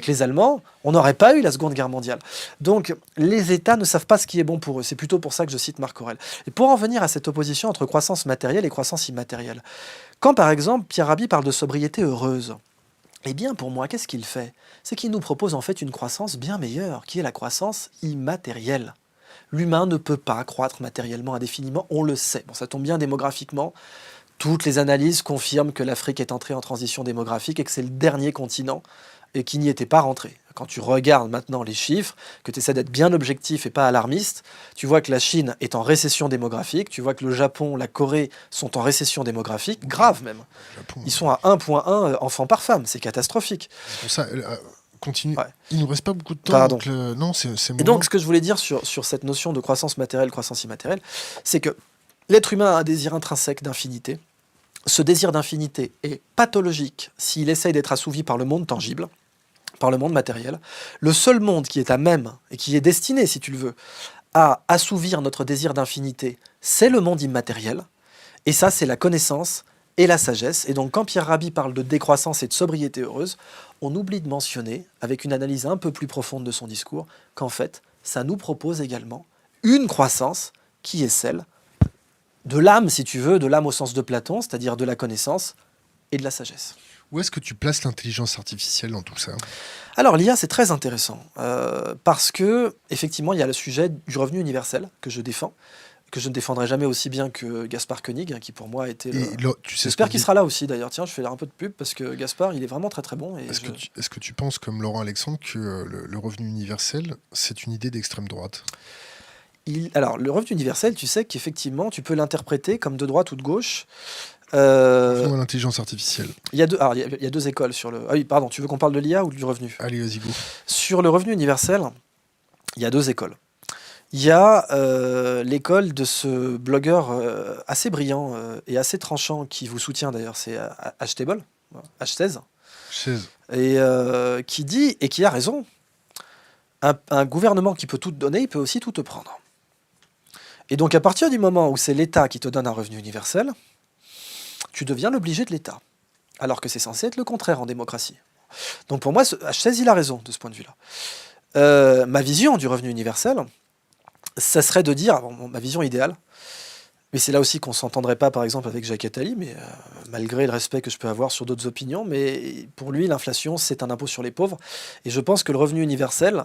les Allemands, on n'aurait pas eu la Seconde Guerre mondiale. Donc, les États ne savent pas ce qui est bon pour eux. C'est plutôt pour ça que je cite Marc Aurèle. Et pour en venir à cette opposition entre croissance matérielle et croissance immatérielle, quand par exemple Pierre Rabhi parle de sobriété heureuse, eh bien pour moi, qu'est-ce qu'il fait? C'est qu'il nous propose en fait une croissance bien meilleure, qui est la croissance immatérielle. L'humain ne peut pas croître matériellement indéfiniment, on le sait. Bon, ça tombe bien démographiquement. Toutes les analyses confirment que l'Afrique est entrée en transition démographique et que c'est le dernier continent et qui n'y était pas rentré. Quand tu regardes maintenant les chiffres, que tu essaies d'être bien objectif et pas alarmiste, tu vois que la Chine est en récession démographique, tu vois que le Japon, la Corée sont en récession démographique, grave même. Ils sont à 1,1 enfants par femme, c'est catastrophique. C'est pour ça, continue. Ouais. Il ne nous reste pas beaucoup de temps. Pardon. Donc non, c'est et donc, ce que je voulais dire sur cette notion de croissance matérielle, croissance immatérielle, c'est que l'être humain a un désir intrinsèque d'infinité. Ce désir d'infinité est pathologique s'il essaye d'être assouvi par le monde tangible, par le monde matériel. Le seul monde qui est à même, et qui est destiné, si tu le veux, à assouvir notre désir d'infinité, c'est le monde immatériel. Et ça, c'est la connaissance et la sagesse. Et donc, quand Pierre Rabhi parle de décroissance et de sobriété heureuse, on oublie de mentionner, avec une analyse un peu plus profonde de son discours, qu'en fait, ça nous propose également une croissance qui est celle de l'âme, si tu veux, de l'âme au sens de Platon, c'est-à-dire de la connaissance et de la sagesse. Où est-ce que tu places l'intelligence artificielle dans tout ça? Alors l'IA, c'est très intéressant, parce que effectivement, il y a le sujet du revenu universel que je défends, que je ne défendrai jamais aussi bien que Gaspard Koenig, qui pour moi était... J'espère qu'il sera là aussi d'ailleurs. Tiens, je fais un peu de pub, parce que Gaspard, il est vraiment très très bon. Est-ce que tu penses, comme Laurent Alexandre, que le revenu universel, c'est une idée d'extrême droite? Alors, le revenu universel, tu sais qu'effectivement, tu peux l'interpréter comme de droite ou de gauche. Revenons à l'intelligence artificielle. Il y a deux écoles sur le... Ah oui, pardon, tu veux qu'on parle de l'IA ou du revenu? Allez, vas-y, go. Sur le revenu universel, il y a deux écoles. Il y a l'école de ce blogueur assez brillant et assez tranchant qui vous soutient d'ailleurs, c'est H-Table, H16. Et qui dit, et qui a raison, un gouvernement qui peut tout te donner, il peut aussi tout te prendre. Et donc, à partir du moment où c'est l'État qui te donne un revenu universel, tu deviens l'obligé de l'État. Alors que c'est censé être le contraire en démocratie. Donc, pour moi, H16, il a raison de ce point de vue-là. Ma vision du revenu universel, ça serait de dire, ma vision idéale, mais c'est là aussi qu'on ne s'entendrait pas, par exemple, avec Jacques Attali, mais malgré le respect que je peux avoir sur d'autres opinions, mais pour lui, l'inflation, c'est un impôt sur les pauvres. Et je pense que le revenu universel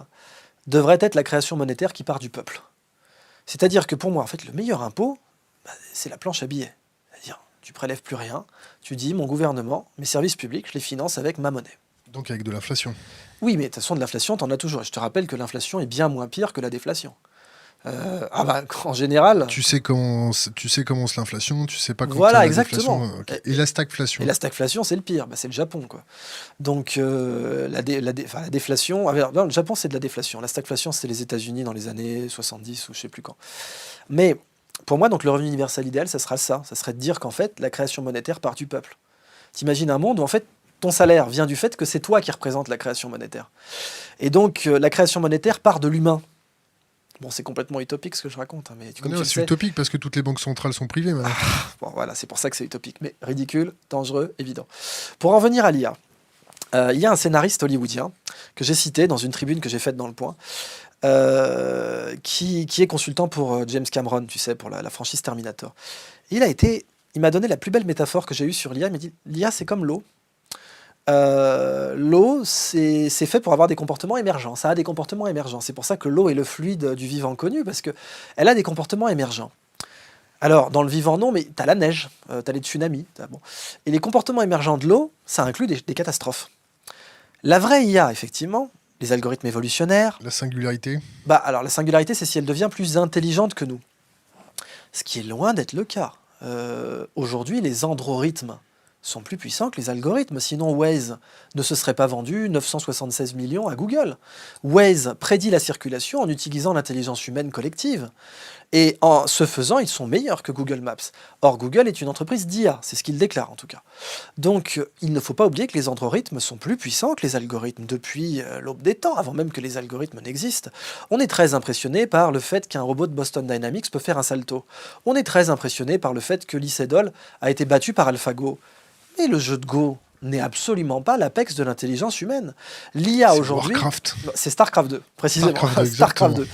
devrait être la création monétaire qui part du peuple. C'est-à-dire que pour moi, en fait, le meilleur impôt, c'est la planche à billets. C'est-à-dire, tu prélèves plus rien, tu dis, mon gouvernement, mes services publics, je les finance avec ma monnaie. Donc avec de l'inflation. Oui, mais de toute façon, de l'inflation, t'en as toujours. Je te rappelle que l'inflation est bien moins pire que la déflation. En général... Tu sais comment c'est l'inflation, tu sais pas quand voilà, exactement. Okay. Et la stagflation. Et la stagflation, c'est le pire, c'est le Japon, quoi. Donc, la déflation... Non, le Japon, c'est de la déflation. La stagflation, c'est les États-Unis dans les années 70 ou je sais plus quand. Mais, pour moi, donc, le revenu universel idéal, ça sera ça. Ça serait de dire qu'en fait, la création monétaire part du peuple. T'imagines un monde où, en fait, ton salaire vient du fait que c'est toi qui représente la création monétaire. Et donc, la création monétaire part de l'humain. Bon, c'est complètement utopique ce que je raconte, mais c'est utopique parce que toutes les banques centrales sont privées maintenant. Bon, voilà, c'est pour ça que c'est utopique, mais ridicule, dangereux, évident. Pour en venir à l'IA, il y a un scénariste hollywoodien que j'ai cité dans une tribune que j'ai faite dans Le Point, qui est consultant pour James Cameron, tu sais, pour la franchise Terminator. Il m'a donné la plus belle métaphore que j'ai eue sur l'IA. Il m'a dit, l'IA, c'est comme l'eau. L'eau, c'est fait pour avoir des comportements émergents. Ça a des comportements émergents. C'est pour ça que l'eau est le fluide du vivant connu, parce qu'elle a des comportements émergents. Alors, dans le vivant, non, mais tu as la neige, tu as les tsunamis. Bon. Et les comportements émergents de l'eau, ça inclut des catastrophes. La vraie IA, effectivement, les algorithmes évolutionnaires... La singularité ? Alors, la singularité, c'est si elle devient plus intelligente que nous. Ce qui est loin d'être le cas. Aujourd'hui, les androrithmes sont plus puissants que les algorithmes. Sinon, Waze ne se serait pas vendu 976 millions à Google. Waze prédit la circulation en utilisant l'intelligence humaine collective. Et en ce faisant, ils sont meilleurs que Google Maps. Or, Google est une entreprise d'IA, c'est ce qu'il déclare en tout cas. Donc, il ne faut pas oublier que les androrithmes sont plus puissants que les algorithmes depuis l'aube des temps, avant même que les algorithmes n'existent. On est très impressionné par le fait qu'un robot de Boston Dynamics peut faire un salto. On est très impressionné par le fait que Lee Sedol a été battu par AlphaGo. Mais le jeu de Go n'est absolument pas l'apex de l'intelligence humaine. L'IA aujourd'hui... C'est StarCraft 2, précisément. StarCraft 2.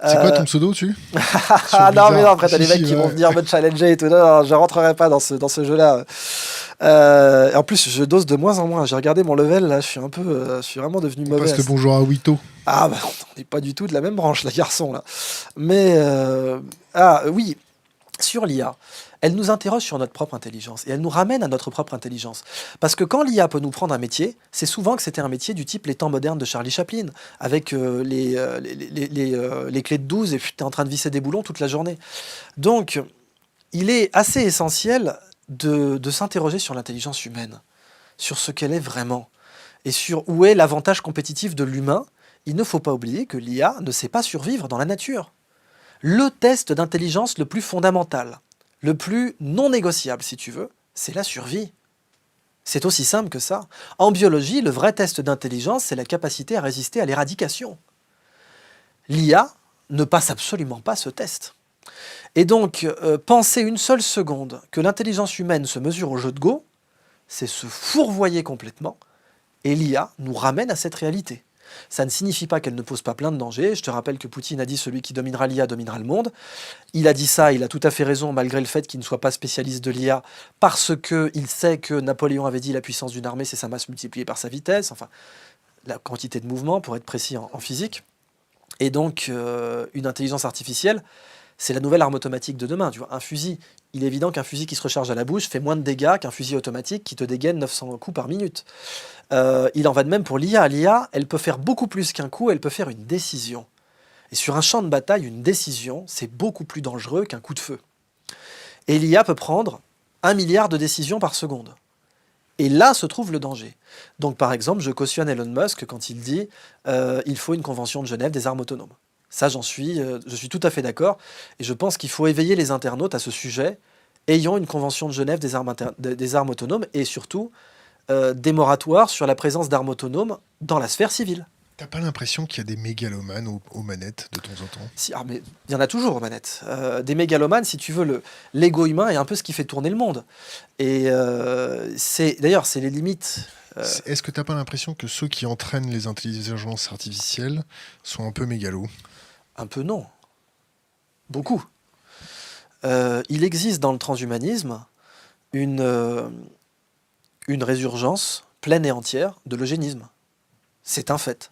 C'est quoi ton pseudo dessus? Non, mais non, après, t'as des mecs qui vont venir me challenger et tout. Non, je rentrerai pas dans ce jeu-là. En plus, je dose de moins en moins. J'ai regardé mon level, là, je suis vraiment devenu mauvais. Passe le bonjour à Wito. On n'est pas du tout de la même branche, là, garçon, là. Mais, oui, sur l'IA, elle nous interroge sur notre propre intelligence et elle nous ramène à notre propre intelligence. Parce que quand l'IA peut nous prendre un métier, c'est souvent que c'était un métier du type Les Temps modernes de Charlie Chaplin, avec les clés de 12 et puis tu es en train de visser des boulons toute la journée. Donc, il est assez essentiel de s'interroger sur l'intelligence humaine, sur ce qu'elle est vraiment et sur où est l'avantage compétitif de l'humain. Il ne faut pas oublier que l'IA ne sait pas survivre dans la nature. Le test d'intelligence le plus fondamental, le plus non négociable, si tu veux, c'est la survie. C'est aussi simple que ça. En biologie, le vrai test d'intelligence, c'est la capacité à résister à l'éradication. L'IA ne passe absolument pas ce test. Et donc, penser une seule seconde que l'intelligence humaine se mesure au jeu de Go, c'est se fourvoyer complètement, et l'IA nous ramène à cette réalité. Ça ne signifie pas qu'elle ne pose pas plein de dangers. Je te rappelle que Poutine a dit « celui qui dominera l'IA dominera le monde ». Il a dit ça, il a tout à fait raison, malgré le fait qu'il ne soit pas spécialiste de l'IA, parce qu'il sait que Napoléon avait dit « la puissance d'une armée, c'est sa masse multipliée par sa vitesse », enfin, la quantité de mouvement, pour être précis en physique. Et donc, une intelligence artificielle, c'est la nouvelle arme automatique de demain. Tu vois, un fusil, il est évident qu'un fusil qui se recharge à la bouche fait moins de dégâts qu'un fusil automatique qui te dégaine 900 coups par minute. Il en va de même pour l'IA. L'IA, elle peut faire beaucoup plus qu'un coup, elle peut faire une décision. Et sur un champ de bataille, une décision, c'est beaucoup plus dangereux qu'un coup de feu. Et l'IA peut prendre 1 milliard de décisions par seconde. Et là se trouve le danger. Donc par exemple, je cautionne Elon Musk quand il dit il faut une convention de Genève des armes autonomes. Ça, je suis tout à fait d'accord. Et je pense qu'il faut éveiller les internautes à ce sujet. Ayons une convention de Genève des armes autonomes et surtout des moratoires sur la présence d'armes autonomes dans la sphère civile. T'as pas l'impression qu'il y a des mégalomanes aux manettes de temps en temps? Si, mais il y en a toujours aux manettes. Des mégalomanes, si tu veux, l'ego humain est un peu ce qui fait tourner le monde. Et d'ailleurs, c'est les limites. Est-ce que t'as pas l'impression que ceux qui entraînent les intelligences artificielles sont un peu mégalos? Un peu non. Beaucoup. Il existe dans le transhumanisme une résurgence pleine et entière de l'eugénisme. C'est un fait.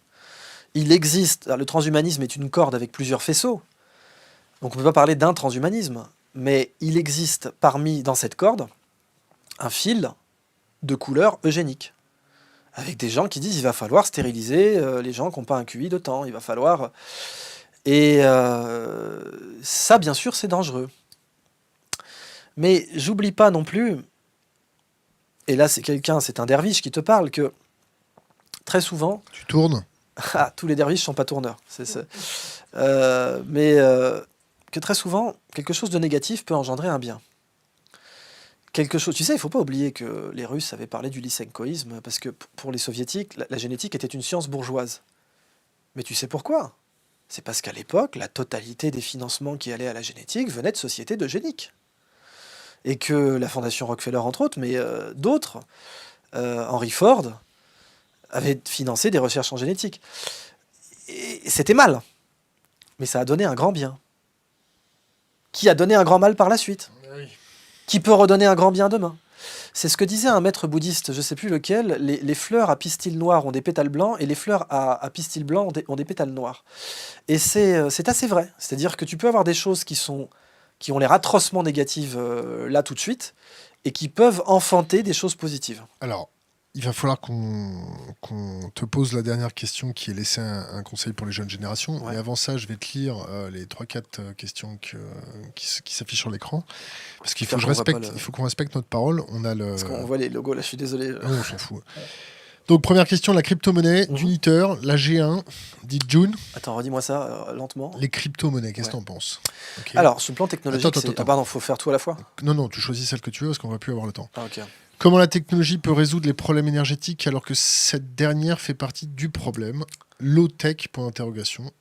Il existe, le transhumanisme est une corde avec plusieurs faisceaux, donc on ne peut pas parler d'un transhumanisme, mais il existe dans cette corde un fil de couleur eugénique, avec des gens qui disent il va falloir stériliser les gens qui n'ont pas un QI de temps, il va falloir... Et ça, bien sûr, c'est dangereux. Mais j'oublie pas non plus, et là c'est un derviche qui te parle, que très souvent... Tu tournes? Tous les derviches ne sont pas tourneurs. Que très souvent, quelque chose de négatif peut engendrer un bien. Tu sais, il ne faut pas oublier que les Russes avaient parlé du lysenkoïsme, parce que pour les Soviétiques, la génétique était une science bourgeoise. Mais tu sais pourquoi? C'est parce qu'à l'époque, la totalité des financements qui allaient à la génétique venaient de sociétés eugéniques. Et que la Fondation Rockefeller, entre autres, mais d'autres, Henry Ford, avait financé des recherches en génétique. Et c'était mal. Mais ça a donné un grand bien. Qui a donné un grand mal par la suite. Oui. Qui peut redonner un grand bien demain. C'est ce que disait un maître bouddhiste, je ne sais plus lequel, les fleurs à pistil noir ont des pétales blancs et les fleurs à pistil blanc ont des pétales noirs. Et c'est assez vrai. C'est-à-dire que tu peux avoir des choses qui ont l'air atrocement négatives là tout de suite et qui peuvent enfanter des choses positives. Alors, il va falloir qu'on te pose la dernière question qui est laisser un conseil pour les jeunes générations. Ouais. Mais avant ça, je vais te lire les 3-4 questions qui s'affichent sur l'écran. Parce qu'il faut qu'on respecte notre parole. Parce qu'on voit les logos, là, je suis désolé. Non, on s'en fout. Donc, première question, la crypto-monnaie d'Uniteur, la G1, dite June. Attends, redis-moi ça lentement. Les crypto-monnaies, qu'est-ce que t'en penses? Okay. Alors, sur le plan technologique, attends. pardon, faut faire tout à la fois? Non, tu choisis celle que tu veux parce qu'on va plus avoir le temps. Ah, ok. Comment la technologie peut résoudre les problèmes énergétiques alors que cette dernière fait partie du problème? Low-tech, point d'interrogation.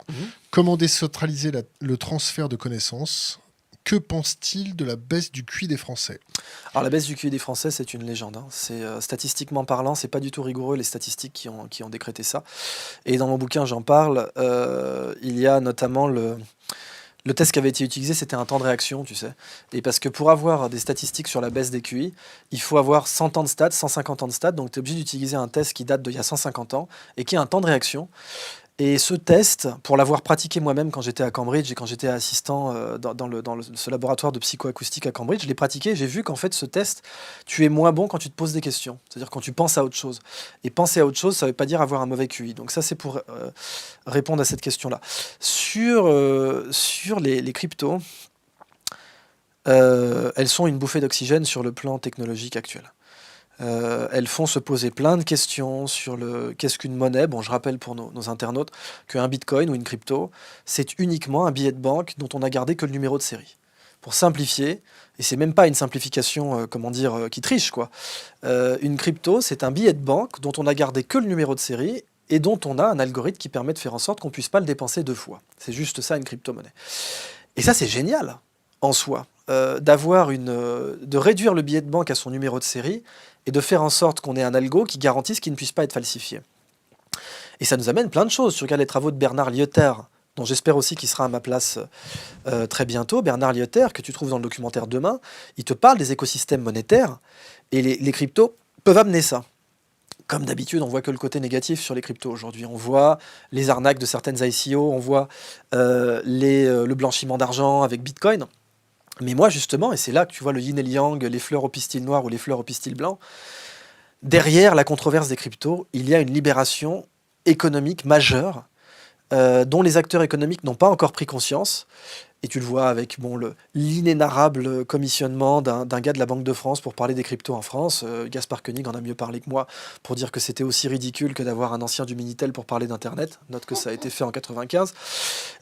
Comment décentraliser le transfert de connaissances? Que pense-t-il de la baisse du QI des Français? Alors la baisse du QI des Français, c'est une légende. Hein. C'est statistiquement parlant, c'est pas du tout rigoureux les statistiques qui ont décrété ça. Et dans mon bouquin, j'en parle. Il y a notamment le test qui avait été utilisé, c'était un temps de réaction, tu sais. Et parce que pour avoir des statistiques sur la baisse des QI, il faut avoir 100 ans de stats, 150 ans de stats. Donc tu es obligé d'utiliser un test qui date d'il y a 150 ans et qui a un temps de réaction. Et ce test, pour l'avoir pratiqué moi-même quand j'étais à Cambridge et quand j'étais assistant dans ce laboratoire de psychoacoustique à Cambridge, je l'ai pratiqué et j'ai vu qu'en fait ce test, tu es moins bon quand tu te poses des questions. C'est-à-dire quand tu penses à autre chose. Et penser à autre chose, ça ne veut pas dire avoir un mauvais QI. Donc ça, c'est pour répondre à cette question-là. Sur les cryptos, elles sont une bouffée d'oxygène sur le plan technologique actuel. Elles font se poser plein de questions sur qu'est-ce qu'une monnaie. Bon, je rappelle pour nos internautes qu'un bitcoin ou une crypto, c'est uniquement un billet de banque dont on a gardé que le numéro de série. Pour simplifier, et c'est même pas une simplification, qui triche, quoi. Une crypto, c'est un billet de banque dont on a gardé que le numéro de série et dont on a un algorithme qui permet de faire en sorte qu'on puisse pas le dépenser 2 fois. C'est juste ça, une crypto-monnaie. Et ça, c'est génial, en soi, de réduire le billet de banque à son numéro de série et de faire en sorte qu'on ait un algo qui garantisse qu'il ne puisse pas être falsifié. Et ça nous amène plein de choses. Tu regardes les travaux de Bernard Lietaer, dont j'espère aussi qu'il sera à ma place très bientôt. Bernard Lietaer, que tu trouves dans le documentaire Demain, il te parle des écosystèmes monétaires, et les cryptos peuvent amener ça. Comme d'habitude, on voit que le côté négatif sur les cryptos aujourd'hui. On voit les arnaques de certaines ICO, on voit le blanchiment d'argent avec Bitcoin. Mais moi, justement, et c'est là que tu vois le yin et le yang, les fleurs au pistil noir ou les fleurs au pistil blanc, derrière la controverse des cryptos, il y a une libération économique majeure dont les acteurs économiques n'ont pas encore pris conscience. Et tu le vois avec l'inénarrable commissionnement d'un gars de la Banque de France pour parler des cryptos en France. Gaspard Koenig en a mieux parlé que moi pour dire que c'était aussi ridicule que d'avoir un ancien du Minitel pour parler d'Internet. Note que ça a été fait en 95.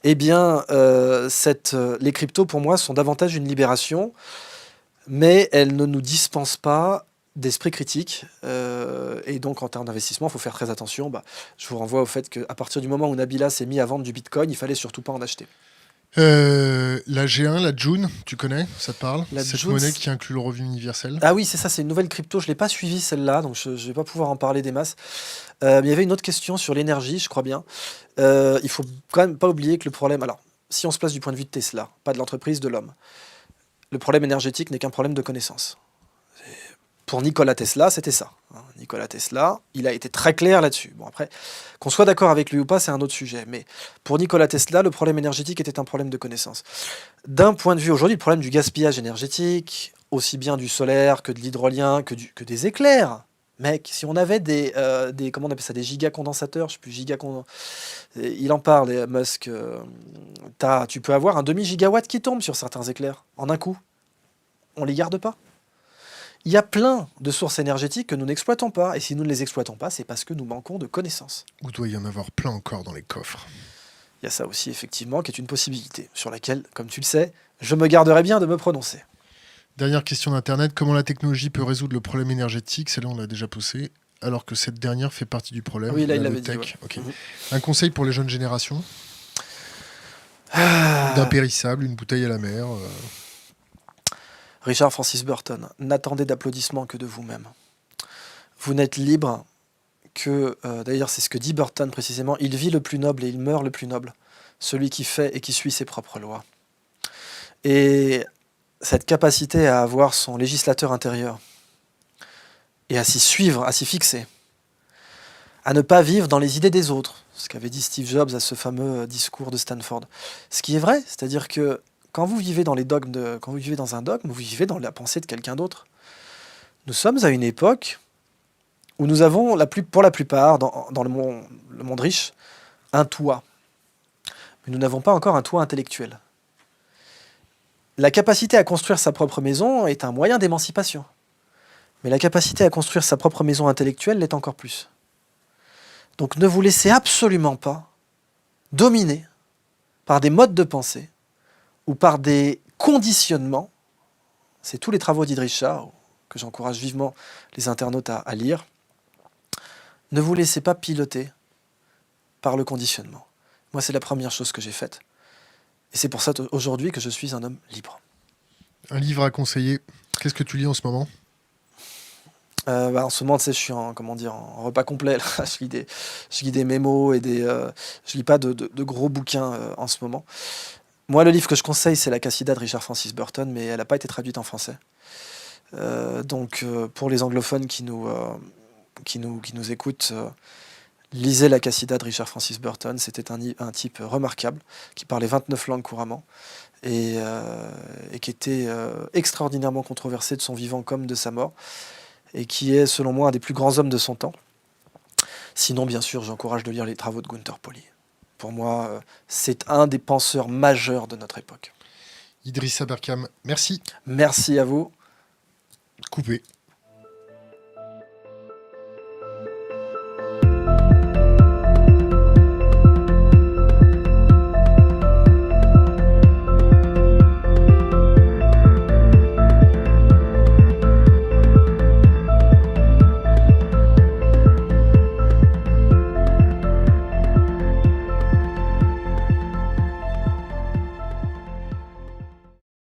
Eh bien, les cryptos, pour moi, sont davantage une libération, mais elles ne nous dispensent pas d'esprit critique. Et donc, en termes d'investissement, il faut faire très attention. Je vous renvoie au fait qu'à partir du moment où Nabila s'est mis à vendre du Bitcoin, il fallait surtout pas en acheter. La G1, la June, tu connais? Ça te parle? Cette monnaie qui inclut le revenu universel. Ah oui, c'est ça, c'est une nouvelle crypto. Je ne l'ai pas suivie celle-là, donc je ne vais pas pouvoir en parler des masses. Mais il y avait une autre question sur l'énergie, je crois bien. Il ne faut quand même pas oublier que le problème... Alors, si on se place du point de vue de Tesla, pas de l'entreprise, de l'homme, le problème énergétique n'est qu'un problème de connaissance. Pour Nikola Tesla, c'était ça. Nikola Tesla, il a été très clair là-dessus. Bon, après, qu'on soit d'accord avec lui ou pas, c'est un autre sujet. Mais pour Nikola Tesla, le problème énergétique était un problème de connaissance. D'un point de vue, aujourd'hui, le problème du gaspillage énergétique, aussi bien du solaire que de l'hydrolien, que des éclairs. Mec, si on avait comment on appelle ça, des gigacondensateurs, je sais plus, il en parle, Musk, tu peux avoir un demi-gigawatt qui tombe sur certains éclairs, en un coup. On les garde pas. Il y a plein de sources énergétiques que nous n'exploitons pas. Et si nous ne les exploitons pas, c'est parce que nous manquons de connaissances. Ou doit y en avoir plein encore dans les coffres. Il y a ça aussi, effectivement, qui est une possibilité, sur laquelle, comme tu le sais, je me garderai bien de me prononcer. Dernière question d'Internet. Comment la technologie peut résoudre le problème énergétique? Celle-là, on l'a déjà posée. Alors que cette dernière fait partie du problème. Oui, là, il l'avait dit. Ouais. Okay. Un conseil pour les jeunes générations? D'impérissable, une bouteille à la mer Richard Francis Burton, n'attendez d'applaudissements que de vous-même. Vous n'êtes libre que, d'ailleurs c'est ce que dit Burton précisément, il vit le plus noble et il meurt le plus noble, celui qui fait et qui suit ses propres lois. Et cette capacité à avoir son législateur intérieur, et à s'y suivre, à s'y fixer, à ne pas vivre dans les idées des autres, ce qu'avait dit Steve Jobs à ce fameux discours de Stanford. Ce qui est vrai, c'est-à-dire que quand vous vivez dans quand vous vivez dans un dogme, vous vivez dans la pensée de quelqu'un d'autre. Nous sommes à une époque où nous avons, pour la plupart, dans le monde riche, un toit. Mais nous n'avons pas encore un toit intellectuel. La capacité à construire sa propre maison est un moyen d'émancipation. Mais la capacité à construire sa propre maison intellectuelle l'est encore plus. Donc ne vous laissez absolument pas dominer par des modes de pensée ou par des conditionnements. C'est tous les travaux d'Idriss Shah, que j'encourage vivement les internautes à lire. Ne vous laissez pas piloter par le conditionnement. Moi, c'est la première chose que j'ai faite. Et c'est pour ça aujourd'hui que je suis un homme libre. Un livre à conseiller. Qu'est-ce que tu lis en ce moment ? En ce moment, tu sais, je suis en repas complet. Là. Je lis des mémos et je lis pas de gros bouquins en ce moment. Moi, le livre que je conseille, c'est La Cassida de Richard Francis Burton, mais elle n'a pas été traduite en français. Donc, pour les anglophones qui nous écoutent, lisez La Cassida de Richard Francis Burton. C'était un type remarquable, qui parlait 29 langues couramment, et qui était extraordinairement controversé de son vivant comme de sa mort, et qui est, selon moi, un des plus grands hommes de son temps. Sinon, bien sûr, j'encourage de lire les travaux de Gunther Pauli. Pour moi, c'est un des penseurs majeurs de notre époque. Idrissa Berkam, merci. Merci à vous. Coupé.